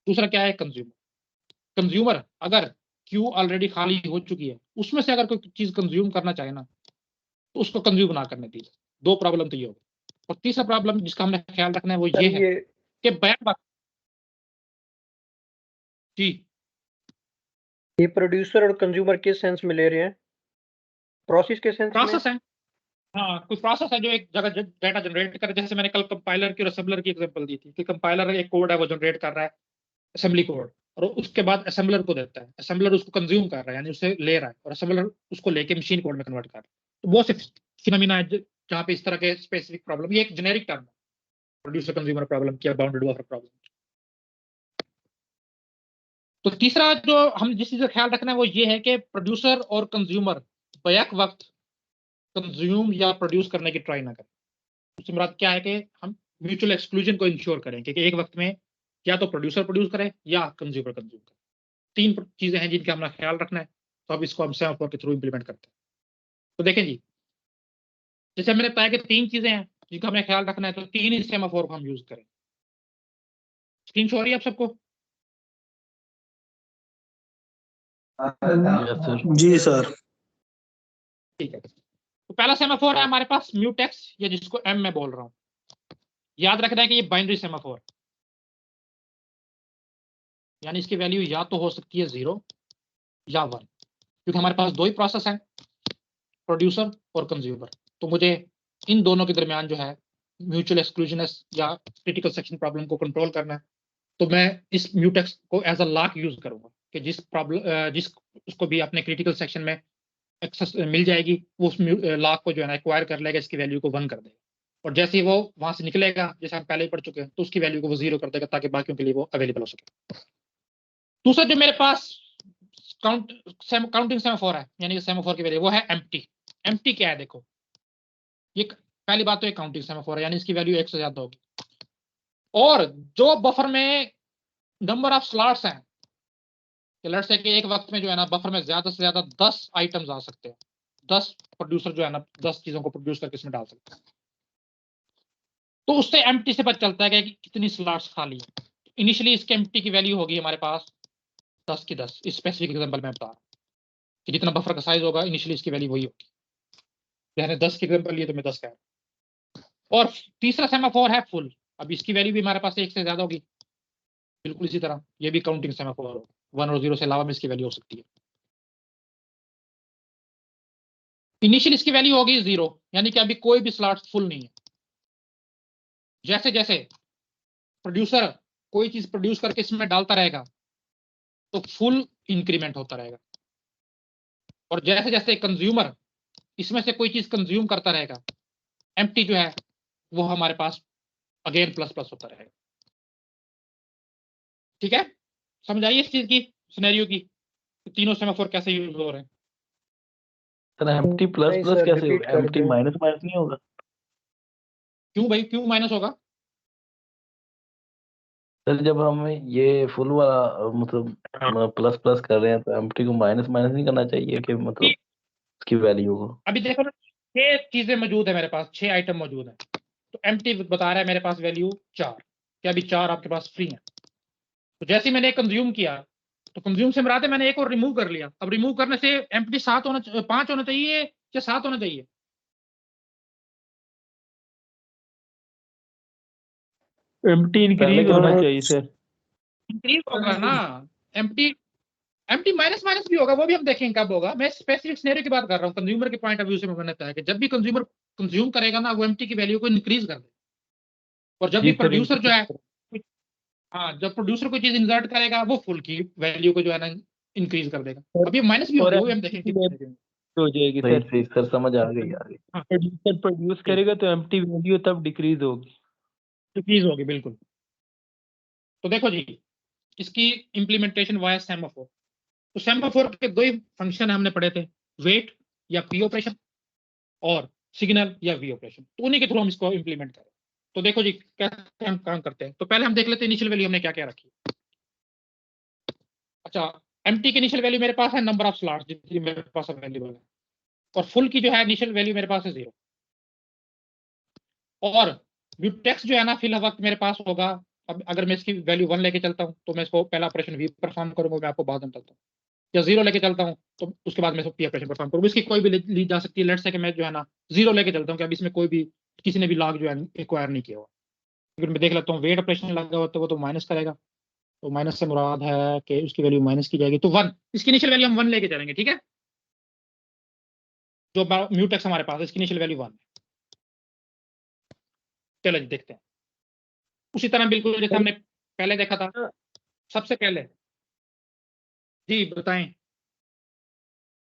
दूसरा क्या है, कंज्यूमर अगर क्यू ऑलरेडी खाली हो चुकी है उसमें से अगर कोई चीज कंज्यूम करना चाहे ना तो उसको कंज्यूम ना करने दीजिए। दो प्रॉब्लम तो ये होगी। और तीसरा प्रॉब्लम जिसका हमने ख्याल रखना है वो ये है कि बैक जी ये प्रोड्यूसर और कंज्यूमर किस सेंस में ले रहे हैं, प्रोसेस के सेंस में? प्रोसेस है, हाँ कुछ प्रोसेस है जो एक जगह डाटा जनरेट करे। जैसे मैंने कल कंपाइलर की और असेंबलर की एग्जांपल दी थी कि कंपाइलर एक कोड है वो जनरेट कर रहा है असेंबली कोड और उसके बाद असेंबलर को देता है, असेंबलर उसको कंज्यूम कर रहा है यानी उसे ले रहा है और असेंबलर उसको लेके मशीन कोड में कन्वर्ट कर रहा है। तो बहुत से फिनोमिना है जहाँ पे इस तरह के स्पेसिफिक प्रॉब्लम, ये एक जेनेरिक टर्म है प्रोड्यूसर कंज्यूमर प्रॉब्लम क्या बाउंडेड बफर प्रॉब्लम। तो तीसरा जो हम जिस चीज का ख्याल रखना है वो ये है कि प्रोड्यूसर और कंज्यूमर बैक वक्त कंज्यूम या प्रोड्यूस करने की ट्राई ना करें। उससे मुराद क्या है कि हम म्यूचुअल एक्सक्लूजन को इंश्योर करें कि एक वक्त में या तो प्रोड्यूसर प्रोड्यूस करे या कंज्यूमर कंज्यूम करे। तीन चीजें हैं जिनका हमें ख्याल रखना है। तो अब इसको हम सेमाफोर के थ्रू इंप्लीमेंट करते हैं। तो देखें जी, जैसे मैंने बताया कि तीन चीजें हैं जिनका हमें ख्याल रखना है, तो तीन ही सेमाफोर को हम यूज करें। स्क्रीन शो हो रही है आप सबको? जी सर। ठीक है, तो पहला सेमाफोर है हमारे पास म्यूटेक्स या जिसको एम में बोल रहा हूं। याद रखना है कि ये बाइनरी सेमाफोर यानी इसकी वैल्यू या तो हो सकती है 0 या 1 क्योंकि हमारे पास दो ही प्रोसेस है प्रोड्यूसर और कंज्यूमर। तो मुझे इन दोनों के दरमियान जो है म्यूचुअल एक्सक्लूजनस या क्रिटिकल सेक्शन प्रॉब्लम को कंट्रोल करना है। तो मैं इस म्यूटेक्स को एज अ लॉक यूज करूंगा कि जिस प्रॉब्लम जिस उसको भी अपने क्रिटिकल सेक्शन में एक्सेस मिल जाएगी वो उस लॉक को जो है ना एक्वायर कर लेगा, इसकी वैल्यू को 1 कर देगा और जैसे ही वो वहां से निकलेगा जैसे हम पहले ही पढ़ चुके हैं तो उसकी वैल्यू को वो 0 कर देगा ताकि बाकियों के लिए वो अवेलेबल हो सके। दूसरा जो मेरे पास काउंटिंग सेमाफोर है यानी सेमाफोर की वैल्यू वो है एम्प्टी। एम्प्टी क्या है देखो, ये पहली बात तो एक काउंटिंग सेमाफोर है यानी इसकी वैल्यू 1 से ज्यादा होगी और जो बफर में नंबर ऑफ स्लॉट्स हैं लेट्स से कि एक वक्त में जो है ना बफर में ज्यादा से ज्यादा 10 आइटम्स आ सकते हैं। 10 प्रोड्यूसर जो है ना 10 चीजों को प्रोड्यूस करके इसमें डाल सकते हैं। तो उससे एम्प्टी से पता चलता है कि कितनी स्लॉट्स खाली है। इनिशियली इसके एम्प्टी की वैल्यू होगी हमारे पास 10 की 10। इस स्पेसिफिक एग्जांपल में बता रहा हूं कि जितना बफर का साइज होगा इनिशियली इसकी वैल्यू वही होगी। मैंने 10 की एग्जांपल लिए तो मैं 10 का। और तीसरा सेमाफोर है फुल। अब इसकी वैल्यू भी हमारे पास 1 से ज्यादा होगी बिल्कुल इसी तरह ये भी काउंटिंग सेमाफोर होगा। 1 और 0 से अलावा में इसकी वैल्यू हो सकती है। इनिशियल इसकी वैल्यू होगी 0 यानी कि अभी कोई भी स्लॉट फुल नहीं है। जैसे जैसे प्रोड्यूसर कोई चीज प्रोड्यूस करके इसमें डालता रहेगा तो फुल इंक्रीमेंट होता रहेगा और जैसे जैसे कंज्यूमर इसमें से कोई चीज कंज्यूम करता रहेगा एम्प्टी जो है वो हमारे पास अगेन प्लस प्लस होता रहेगा। ठीक है, समझ आई इस चीज की सिनेरियो की तीनों सेमाफोर कैसे यूज हो रहे हैं? सर एम्प्टी प्लस प्लस कैसे होगा? एम्प्टी माइनस माइनस नहीं होगा? क्यों भाई, क्यों माइनस होगा? सर जब हम ये फुल वाला मतलब प्लस प्लस कर रहे हैं तो एम्प्टी को माइनस माइनस नहीं करना चाहिए कि मतलब इसकी वैल्यू को? अभी देखो ना 6 चीजें मौजूद है मेरे पास, 6 आइटम मौजूद है तो एम्प्टी बता रहा है मेरे पास वैल्यू 4 क्या अभी 4 आपके पास फ्री है। तो जैसे ही मैंने कंज्यूम किया तो कंज्यूम से मुराद है मैंने एक और रिमूव कर लिया। अब रिमूव करने से एम्प्टी 5 होना चाहिए या 7 होना चाहिए? एम्प्टी इंक्रीज होना चाहिए सर। इंक्रीज होगा ना, एम्प्टी माइनस माइनस भी होगा, वो भी हम देखेंगे कब होगा। मैं स्पेसिफिक सिनेरियो की बात कर रहा हूँ कंज्यूमर के पॉइंट ऑफ व्यू से। मैंने बताया कि जब भी कंज्यूमर कंज्यूम करेगा ना वो एम्प्टी की वैल्यू को इंक्रीज कर देगा और जब भी प्रोड्यूसर जो है हाँ जब प्रोड्यूसर कोई चीज इंसर्ट करेगा वो फुल की वैल्यू को जो है ना इंक्रीज कर देगा। अभी माइनस भी होगा वो भी हम देखेंगे हो जाएगी सही सर समझ आ गई आ गई। प्रोड्यूसर प्रोड्यूस करेगा तो एम्प्टी वैल्यू तब डिक्रीज होगी बिल्कुल। तो देखो जी इसकी इंप्लीमेंटेशन वाया सेमाफोर। तो सेमाफोर के दो ही फंक्शन हमने पढ़े थे, वेट या पी ऑपरेशन और सिग्नल या वी ऑपरेशन, तो उन्हीं के थ्रू हम इसको इंप्लीमेंट करें। तो देखो जी कैसे हम काम करते हैं। तो पहले हम देख लेते हैं इनिशियल वैल्यू हमने क्या क्या रखी है। अच्छा, एम्प्टी की इनिशियल वैल्यू मेरे पास है नंबर ऑफ स्लॉट्स जितनी मेरे पास अवेलेबल है, और फुल की जो है इनिशियल वैल्यू मेरे पास है 0। और म्यूटेक्स जो है ना फिल वक्त मेरे पास होगा, अब अगर मैं इसकी वैल्यू 1 लेके चलता हूँ तो मैं इसको पहला ऑपरेशन वी परफॉर्म करूंगा, मैं आपको बाद में बताता हूँ। या 0 लेके चलता हूँ तो उसके बाद मैं इसको पी ऑपरेशन परफॉर्म करूंगा। इसकी कोई भी ली जा सकती है। लेट्स से कि मैं जो है ना 0 लेके चलता हूँ कि अब इसमें कोई भी किसी ने भी लॉग जो है एक्वायर नहीं किया हुआ। अगर मैं देख लेता हूँ वेट ऑपरेशन लगा हुआ तो वो तो माइनस करेगा, तो माइनस से मुराद है कि उसकी वैल्यू माइनस की जाएगी, तो 1 इसकी इनिशियल वैल्यू हम 1 लेके चलेंगे, ठीक है। जो म्यूटेक्स हमारे पास है इसकी इनिशियल वैल्यू 1 है। चलो जी देखते हैं। उसी तरह बिल्कुल जैसे हमने पहले देखा था, सबसे पहले जी बताएं।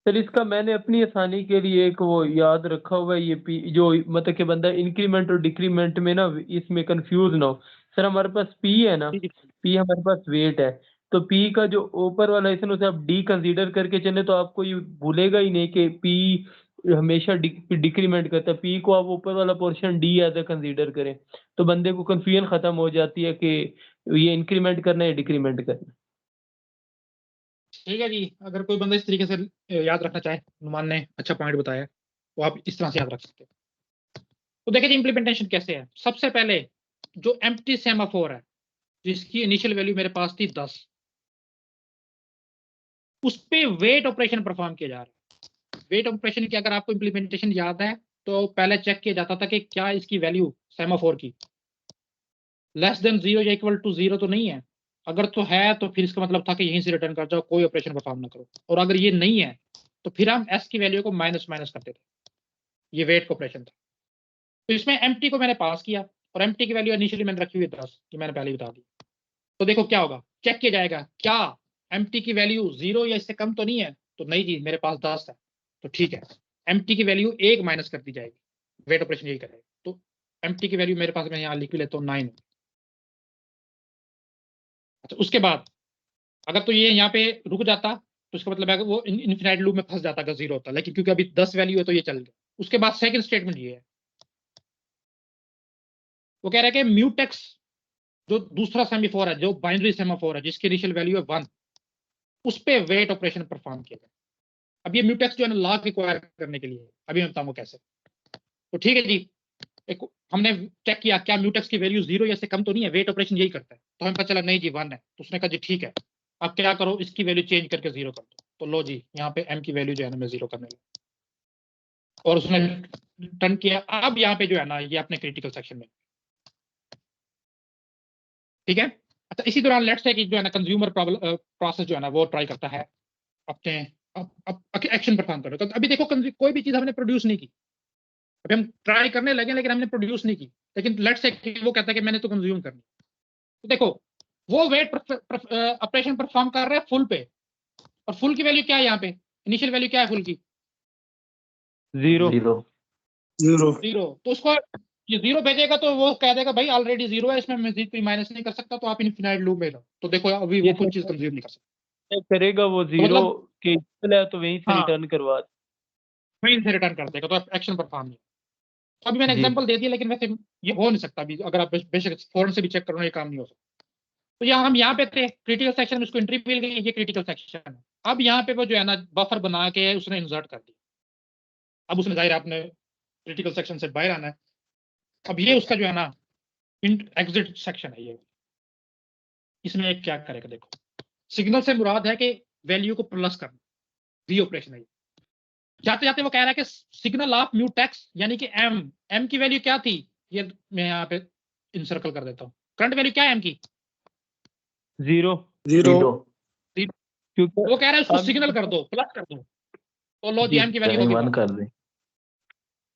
सर इसका मैंने अपनी आसानी के लिए एक वो याद रखा हुआ है, ये पी जो मतलब कि बंदा इंक्रीमेंट और डिक्रीमेंट में ना इसमें कंफ्यूज ना हो। सर हमारे पास पी है ना, पी हमारे पास वेट है, तो पी का जो ऊपर वाला हिस्सा उसे आप डी कंसीडर करके चले तो आपको ये भूलेगा ही नहीं कि पी हमेशा डिक्रीमेंट करता है। पी को आप ऊपर वाला portion D as A consider करें तो बंदे को कंफ्यूजन खत्म हो जाती है कि ये इंक्रीमेंट करना है या डिक्रीमेंट करना है। ठीक है जी, अगर कोई बंदा इस तरीके से याद रखना चाहे, नुमान ने अच्छा पॉइंट बताया, तो आप इस तरह से याद रख सकते हैं। तो देखिए जी इंप्लीमेंटेशन कैसे है। सबसे पहले जो एम्प्टी सेमाफोर है जिसकी इनिशियल वैल्यू मेरे पास थी 10, उस पे वेट ऑपरेशन परफॉर्म किया जा रहा है। वेट ऑपरेशन की अगर आपको इंप्लीमेंटेशन याद है तो पहले चेक किया जाता था कि क्या इसकी वैल्यू सेमाफोर की लेस देन 0 या इक्वल टू 0 तो नहीं है। अगर तो है तो फिर इसका मतलब था कि यहीं से रिटर्न कर जाओ, कोई ऑपरेशन परफॉर्म ना करो। और अगर ये नहीं है तो फिर हम एस की वैल्यू को माइनस माइनस करते थे। ये वेट ऑपरेशन था। तो इसमें एम्प्टी को मैंने पास किया और एम्प्टी की वैल्यू इनिशियली मैंने रखी हुई 10 कि मैंने पहले ही बता दी। तो देखो क्या होगा, चेक किया जाएगा क्या एम्प्टी की वैल्यू 0 या इससे कम तो नहीं है। तो नहीं जी मेरे पास 10 है, तो ठीक है एम्प्टी की वैल्यू 1 माइनस कर दी जाएगी। वेट ऑपरेशन यही करेगा। तो एम्प्टी की वैल्यू मेरे पास मैं यहाँ लिख भी लेता हूँ 9। अच्छा उसके बाद अगर तो ये यहाँ पे रुक जाता तो इसका मतलब है कि वो इनफिनाइट लूप में फंस जाता अगर 0 होता, लेकिन क्योंकि अभी 10 वैल्यू है तो ये चल गया। उसके बाद सेकंड स्टेटमेंट ये है, वो कह रहा है कि म्यूटेक्स जो दूसरा सेमाफोर है, जो बाइनरी सेमाफोर है जिसकी इनिशियल वैल्यू है 1, उस पे वेट ऑपरेशन परफॉर्म किया गया। अब ये म्यूटेक्स जो है ना लॉग रिक्वायर करने के लिए, अभी मैं बताऊंगा कैसे। तो ठीक है जी, एक हमने चेक किया क्या म्यूटेक्स की वैल्यू 0 या से कम तो नहीं है। वेट ऑपरेशन यही करता है। तो हमें पता चला नहीं जी 1 है। तो उसने कहा जी ठीक है अब क्या करो, इसकी वैल्यू चेंज करके 0 कर दो। तो लो जी यहाँ पे m की वैल्यू जो है ना मैं 0 करने लगा और उसने टर्न किया। अब यहाँ पे जो है ना ये अपने क्रिटिकल सेक्शन में, ठीक है। अच्छा इसी दौरान लेट्स से कि जो है ना कंज्यूमर प्रोसेस जो है ना वो ट्राई करता है अपने एक्शन परफॉर्म करो। तो अभी देखो कोई भी चीज हमने प्रोड्यूस नहीं की, अभी हम ट्राई करने लगे लेकिन हमने प्रोड्यूस नहीं की। लेकिन लेट्स से कि वो कहता है कि मैंने तो कंज्यूम करनी। तो देखो वो वेट ऑपरेशन परफॉर्म कर रहा है फुल पे, और फुल की वैल्यू क्या है यहाँ पे, इनिशियल वैल्यू क्या है फुल की 0। तो उसको ये 0 भेजेगा तो वो कह देगा भाई ऑलरेडी 0 है, इसमें मजीद कोई माइनस नहीं कर सकता, तो आप इनफिनाइट लूप में लो। तो देखो अभी वो कुछ चीज कंज्यूम नहीं कर सकता, करेगा वो तो 0 मतलब के इक्वल है तो वहीं से हाँ रिटर्न करवा वहीं से रिटर्न कर देगा। तो एक्शन परफॉर्म नहीं। तो अभी मैंने जी। एग्जांपल दे दिया, लेकिन वैसे ये हो नहीं सकता अभी। अगर आप बेशक फौरन से भी चेक करो ये काम नहीं हो सकता। तो यहाँ हम यहाँ पे थे क्रिटिकल सेक्शन में, उसको एंट्री मिल गई, ये क्रिटिकल सेक्शन है। अब यहाँ पे वो जो है ना बफर बना के उसने इंसर्ट कर दिया। अब उसने जाहिर आपने क्रिटिकल सेक्शन से बाहर आना है। अब ये उसका जो है ना एग्जिट सेक्शन है। ये इसमें क्या करेगा, देखो सिग्नल से मुराद है कि वैल्यू को प्लस करना, वी ऑपरेशन है। जाते जाते वो कह रहा है कि सिग्नल ऑफ म्यूटेक्स यानी कि एम की वैल्यू क्या थी, ये मैं यहाँ पे इंसर्कल कर देता हूँ। करंट वैल्यू क्या है एम की 0 क्योंकि वो कह रहा है उसको सिग्नल कर दो, प्लस कर दो। तो लो जी एम की वैल्यू होगी 1 कर दें।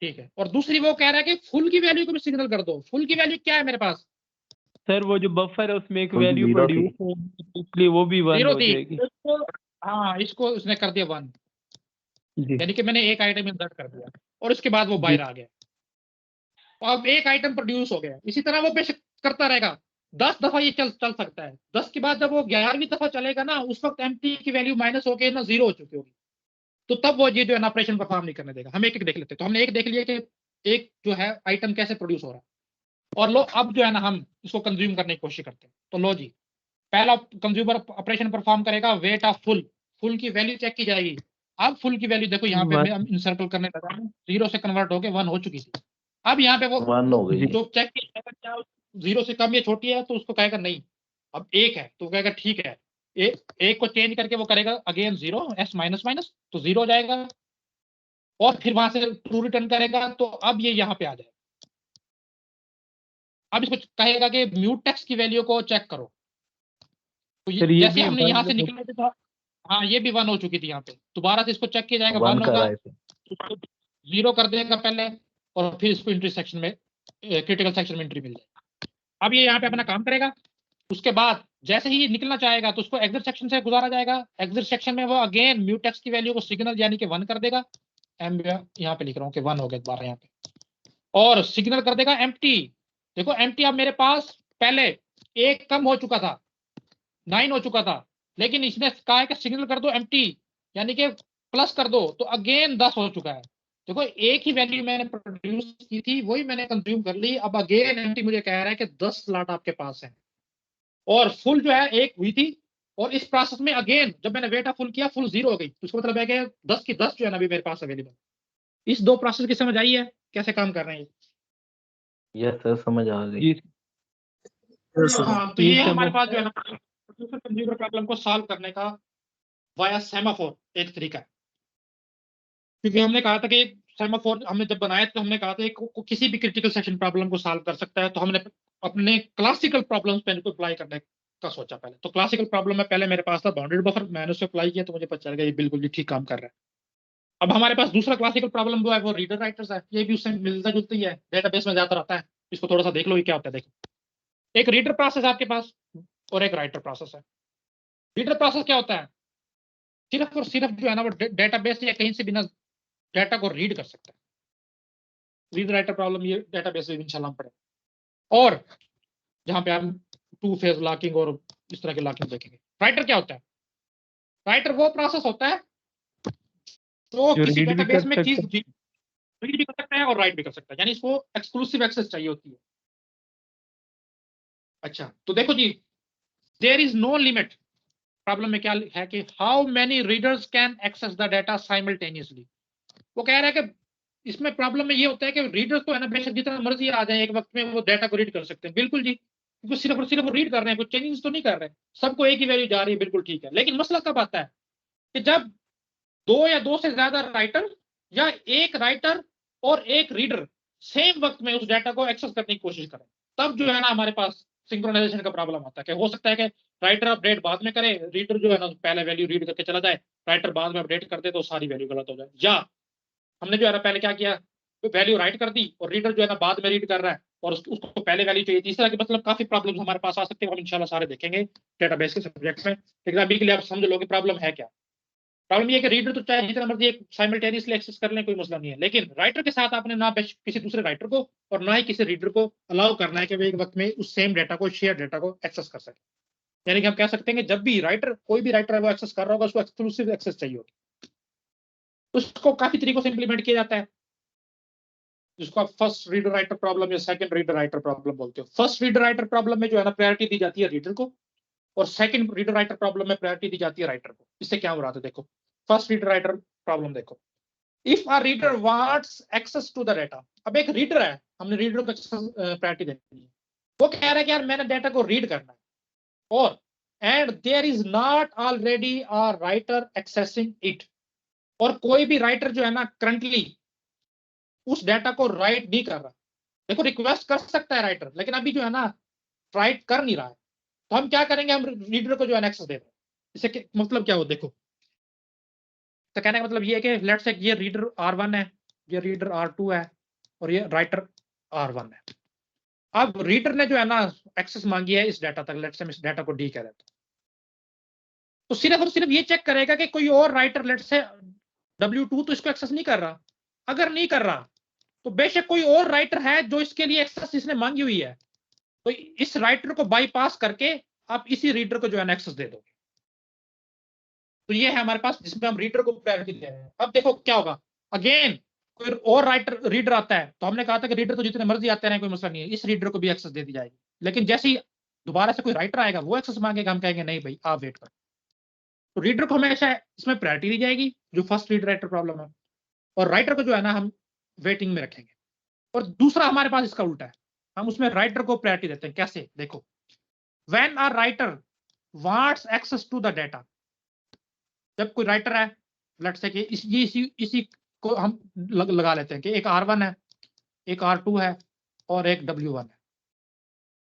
ठीक है। और दूसरी वो कह रहा है कि फुल की वैल्यू को भी सिग्नल कर दो। फुल की वैल्यू क्या है मेरे पास सर, वो जो बफर है उसमें एक वैल्यू प्रोड्यूस हो, इसलिए वो भी 1 हो जाएगी। हाँ इसको उसने कर दिया 1, यानी कि मैंने एक आइटम इंसर्ट कर दिया और उसके बाद वो बाहर आ गया। अब एक आइटम प्रोड्यूस हो गया। इसी तरह वो बेशक करता रहेगा, 10 दफा ये चल सकता है। 10 के बाद जब वो 11वीं दफा चलेगा ना, उस वक्त एम्प्टी की वैल्यू माइनस होके ना 0 हो चुकी होगी। तो तब वो ये जो है ना ऑपरेशन परफॉर्म नहीं करने देगा। हम एक एक देख लेते हैं। तो हमने एक देख लिया कि एक जो है आइटम कैसे प्रोड्यूस हो रहा है, और लो अब जो है ना हम इसको कंज्यूम करने की कोशिश करते हैं। तो लो जी, पहला कंज्यूमर ऑपरेशन परफॉर्म करेगा, वेट ऑफ फुल, फुल की वैल्यू चेक की जाएगी। अब फुल की वैल्यू देखो यहाँ पे हम इंसर्कल करने लगा, 0 से कन्वर्ट होके 1 हो चुकी थी। अब यहाँ पे वो 1 हो गई। जो चेक किया 0 से कम या छोटी है तो उसको कहेगा नहीं, अब 1 है तो कहेगा ठीक है, एक को चेंज करके वो करेगा अगेन 0 s माइनस माइनस, तो 0 हो जाएगा, और फिर वहां से ट्रू रिटर्न करेगा। तो अब ये यहाँ पे आ जाएगा। अब इसको कहेगा कि म्यूट टेक्स्ट की वैल्यू को चेक करो। तो सर ये जैसे भी हमने यहाँ से 1 निकले थे, हाँ ये भी 1 हो चुकी थी। यहाँ पे दोबारा से इसको चेक किया जाएगा, 1 1 कर होगा, आए थे। 0 कर देगा पहले, और फिर इसको एंट्री सेक्शन में, क्रिटिकल सेक्शन में एंट्री मिल जाएगी। अब ये यहाँ पे अपना काम करेगा। उसके बाद जैसे ही ये निकलना चाहेगा तो उसको एग्जिट सेक्शन से गुजारा जाएगा। एग्जिट सेक्शन में वो अगेन म्यूट टेक्स्ट की वैल्यू को सिग्नल यानी कि 1 कर देगा। यहाँ पे लिख रहा हूँ कि 1 हो गया दोबारा यहाँ पे, और सिग्नल कर देगा एम्प्टी। देखो एम्प्टी अब मेरे पास पहले 1 कम हो चुका था, 9 हो चुका था, लेकिन इसने कहा है कि सिग्नल कर दो एम्प्टी यानी कि प्लस कर दो, तो अगेन 10 हो चुका है। देखो एक ही वैल्यू मैंने प्रोड्यूस की थी, वही मैंने कंज्यूम कर ली। अब अगेन एम्प्टी मुझे कह रहा है कि 10 स्लॉट आपके पास है, और फुल जो है 1 हुई थी, और इस प्रोसेस में अगेन जब मैंने वेट ऑफ फुल किया फुल 0 हो गई। तो इसका मतलब है कि 10 की 10 जो है ना अभी मेरे पास अवेलेबल। इस 2 प्रोसेस की समझ आई है कैसे काम कर रहे हैं? यस सर, समझ आ गई। हाँ, तो ये हमारे पास जो है ना प्रोड्यूसर कंज्यूमर प्रॉब्लम को सॉल्व करने का वाया सेमाफोर एक तरीका है। क्योंकि हमने कहा था कि सेमाफोर हमने जब बनाया तो हमने कहा था कि किसी भी क्रिटिकल सेक्शन प्रॉब्लम को सॉल्व कर सकता है। तो हमने अपने क्लासिकल प्रॉब्लम्स पे इनको अप्लाई करने का सोचा पहले। तो क्लासिकल प्रॉब्लम में पहले मेरे पास था बाउंडेड बफर, मैंने उसको अप्लाई किया तो मुझे पता चल गया ये बिल्कुल भी ठीक काम कर रहा है। अब हमारे पास दूसरा क्लासिकल प्रॉब्लम जो है वो रीडर राइटर्स है। ये भी उससे मिलता जुलता ही है, डेटाबेस में ज्यादातर आता है। इसको थोड़ा सा देख लो ये क्या होता है। देखो, एक रीडर प्रोसेस आपके पास और एक राइटर प्रोसेस है। रीडर प्रोसेस क्या होता है? सिर्फ और सिर्फ जो है ना वो डेटाबेस या कहीं से बिना डाटा को रीड कर सकता है। रीडर राइटर प्रॉब्लम ये डेटाबेस में इंशाल्लाह हम पढ़ेंगे, और जहां पे हम 2 फेज लॉकिंग और इस तरह के लॉकिंग देखेंगे। राइटर क्या होता है? राइटर वो प्रोसेस होता है जो किसी डेटाबेस में चीज रीड भी कर सकता है और राइट भी कर सकता है, यानी इसको एक्सक्लूसिव एक्सेस चाहिए होती है। अच्छा, तो देखो जी, there is no limit. Problem में क्या है कि how many readers can access the data simultaneously. वो कह रहा है कि इसमें प्रॉब्लम में ये होता है कि रीडर्स तो है ना बेशक जितना मर्जी आ जाए एक वक्त में वो डाटा को रीड कर सकते हैं, बिल्कुल जी, क्योंकि सिर्फ और सिर्फ वो रीड कर रहे हैं, कुछ चेंजेस तो नहीं कर रहे, सबको एक ही वैल्यू जा रही है, बिल्कुल ठीक है। लेकिन मसला कब आता है कि जब 2 या 2 से ज्यादा राइटर या एक राइटर और एक रीडर सेम वक्त में उस डाटा को एक्सेस करने की कोशिश करें, तब जो है ना हमारे पास सिंक्रोनाइजेशन का प्रॉब्लम आता है। कि हो सकता है कि राइटर अपडेट बाद में करे, रीडर जो है ना पहले वैल्यू रीड करके चला जाए, राइटर बाद में अपडेट कर दे तो सारी वैल्यू गलत हो जाए। या हमने जो है ना पहले क्या किया, वैल्यू राइट कर दी और रीडर जो है ना बाद में रीड कर रहा है और उसको पहले वैल्यू चाहिए। इस तरह के मतलब काफी प्रॉब्लम्स हमारे पास आ सकते हैं, हम इंशाल्लाह सारे देखेंगे डेटाबेस के सब्जेक्ट में। लेकिन अभी के लिए आप समझ लो कि प्रॉब्लम है क्या। प्रॉब्लम ये है कि रीडर तो चाहे जितना मर्जी एक साइमल्टेनियसली एक्सेस कर लें, कोई मसला नहीं है, लेकिन राइटर के साथ आपने ना किसी दूसरे राइटर को और ना ही किसी रीडर को अलाउ करना है कि वो एक वक्त में उस सेम डाटा को, शेयर डाटा को एक्सेस कर सके। यानी कि हम कह सकते हैं कि जब भी राइटर, कोई भी राइटर है वो एक्सेस कर रहा होगा, उसको एक्सक्लूसिव एक्सेस चाहिए होगी। उसको काफी तरीकों से इंप्लीमेंट किया जाता है, जिसको आप फर्स्ट रीडर राइटर प्रॉब्लम या सेकंड रीडर राइटर प्रॉब्लम बोलते हो। फर्स्ट रीडर राइटर प्रॉब्लम में जो है ना प्रायोरिटी दी जाती है रीडर को, और सेकंड रीडर राइटर प्रॉब्लम में प्रायोरिटी दी जाती है राइटर को। इससे क्या मुराद है? देखो, फर्स्ट रीडर राइटर प्रॉब्लम देखो, if a reader wants access to the data. अब एक रीडर है, हमने रीडर को प्रायोरिटी देनी है, वो कह रहा है कि यार मैंने डाटा को रीड करना है, और and there is not already a writer accessing it. और कोई भी राइटर जो है ना करंटली उस डाटा को राइट नहीं कर रहा। देखो, रिक्वेस्ट कर सकता है राइटर, लेकिन अभी जो है ना राइट कर नहीं रहा है। तो हम क्या करेंगे, हम रीडर को जो है एक्सेस दे रहे हैं। इससे मतलब क्या हो, देखो, तो कहने का मतलब ये है कि लेट्स से ये रीडर R1 है, ये रीडर R2 है, और ये राइटर R1 है। अब रीडर ने जो है ना एक्सेस मांगी है इस डाटा तक, लेट्स से हम इस डाटा को डी कह देते हैं, तो सिर्फ और सिर्फ ये चेक करेगा कि कोई और राइटर लेट्स से W2 तो इसको एक्सेस नहीं कर रहा। अगर नहीं कर रहा तो बेशक कोई और राइटर है जो इसके लिए एक्सेस इसने मांगी हुई है, तो इस राइटर को बाईपास करके आप इसी रीडर को जो है एक्सेस दे दोगे। तो ये है हमारे पास जिसमें हम रीडर को प्रायोरिटी दे रहे हैं। अब देखो क्या होगा, अगेन कोई और रीडर आता है, तो हमने कहा था कि रीडर तो जितने मर्जी आते हैं कोई मसला नहीं है, इस रीडर को भी एक्सेस दे दी जाएगी। लेकिन जैसे ही दोबारा से कोई राइटर आएगा वो एक्सेस मांगेगा, हम कहेंगे नहीं भाई आप वेट करो। तो रीडर को हमेशा इसमें प्रायोरिटी दी जाएगी जो फर्स्ट रीड राइटर प्रॉब्लम है, और राइटर को जो है ना हम वेटिंग में रखेंगे। और दूसरा हमारे पास इसका उल्टा है, हम उसमें राइटर को प्रायोरिटी देते हैं। कैसे? देखो, when a writer wants access to the data, जब कोई राइटर है, लेट्स से कि इसी को हम लगा लेते हैं कि एक R1 है, एक R2 है और एक W1 है,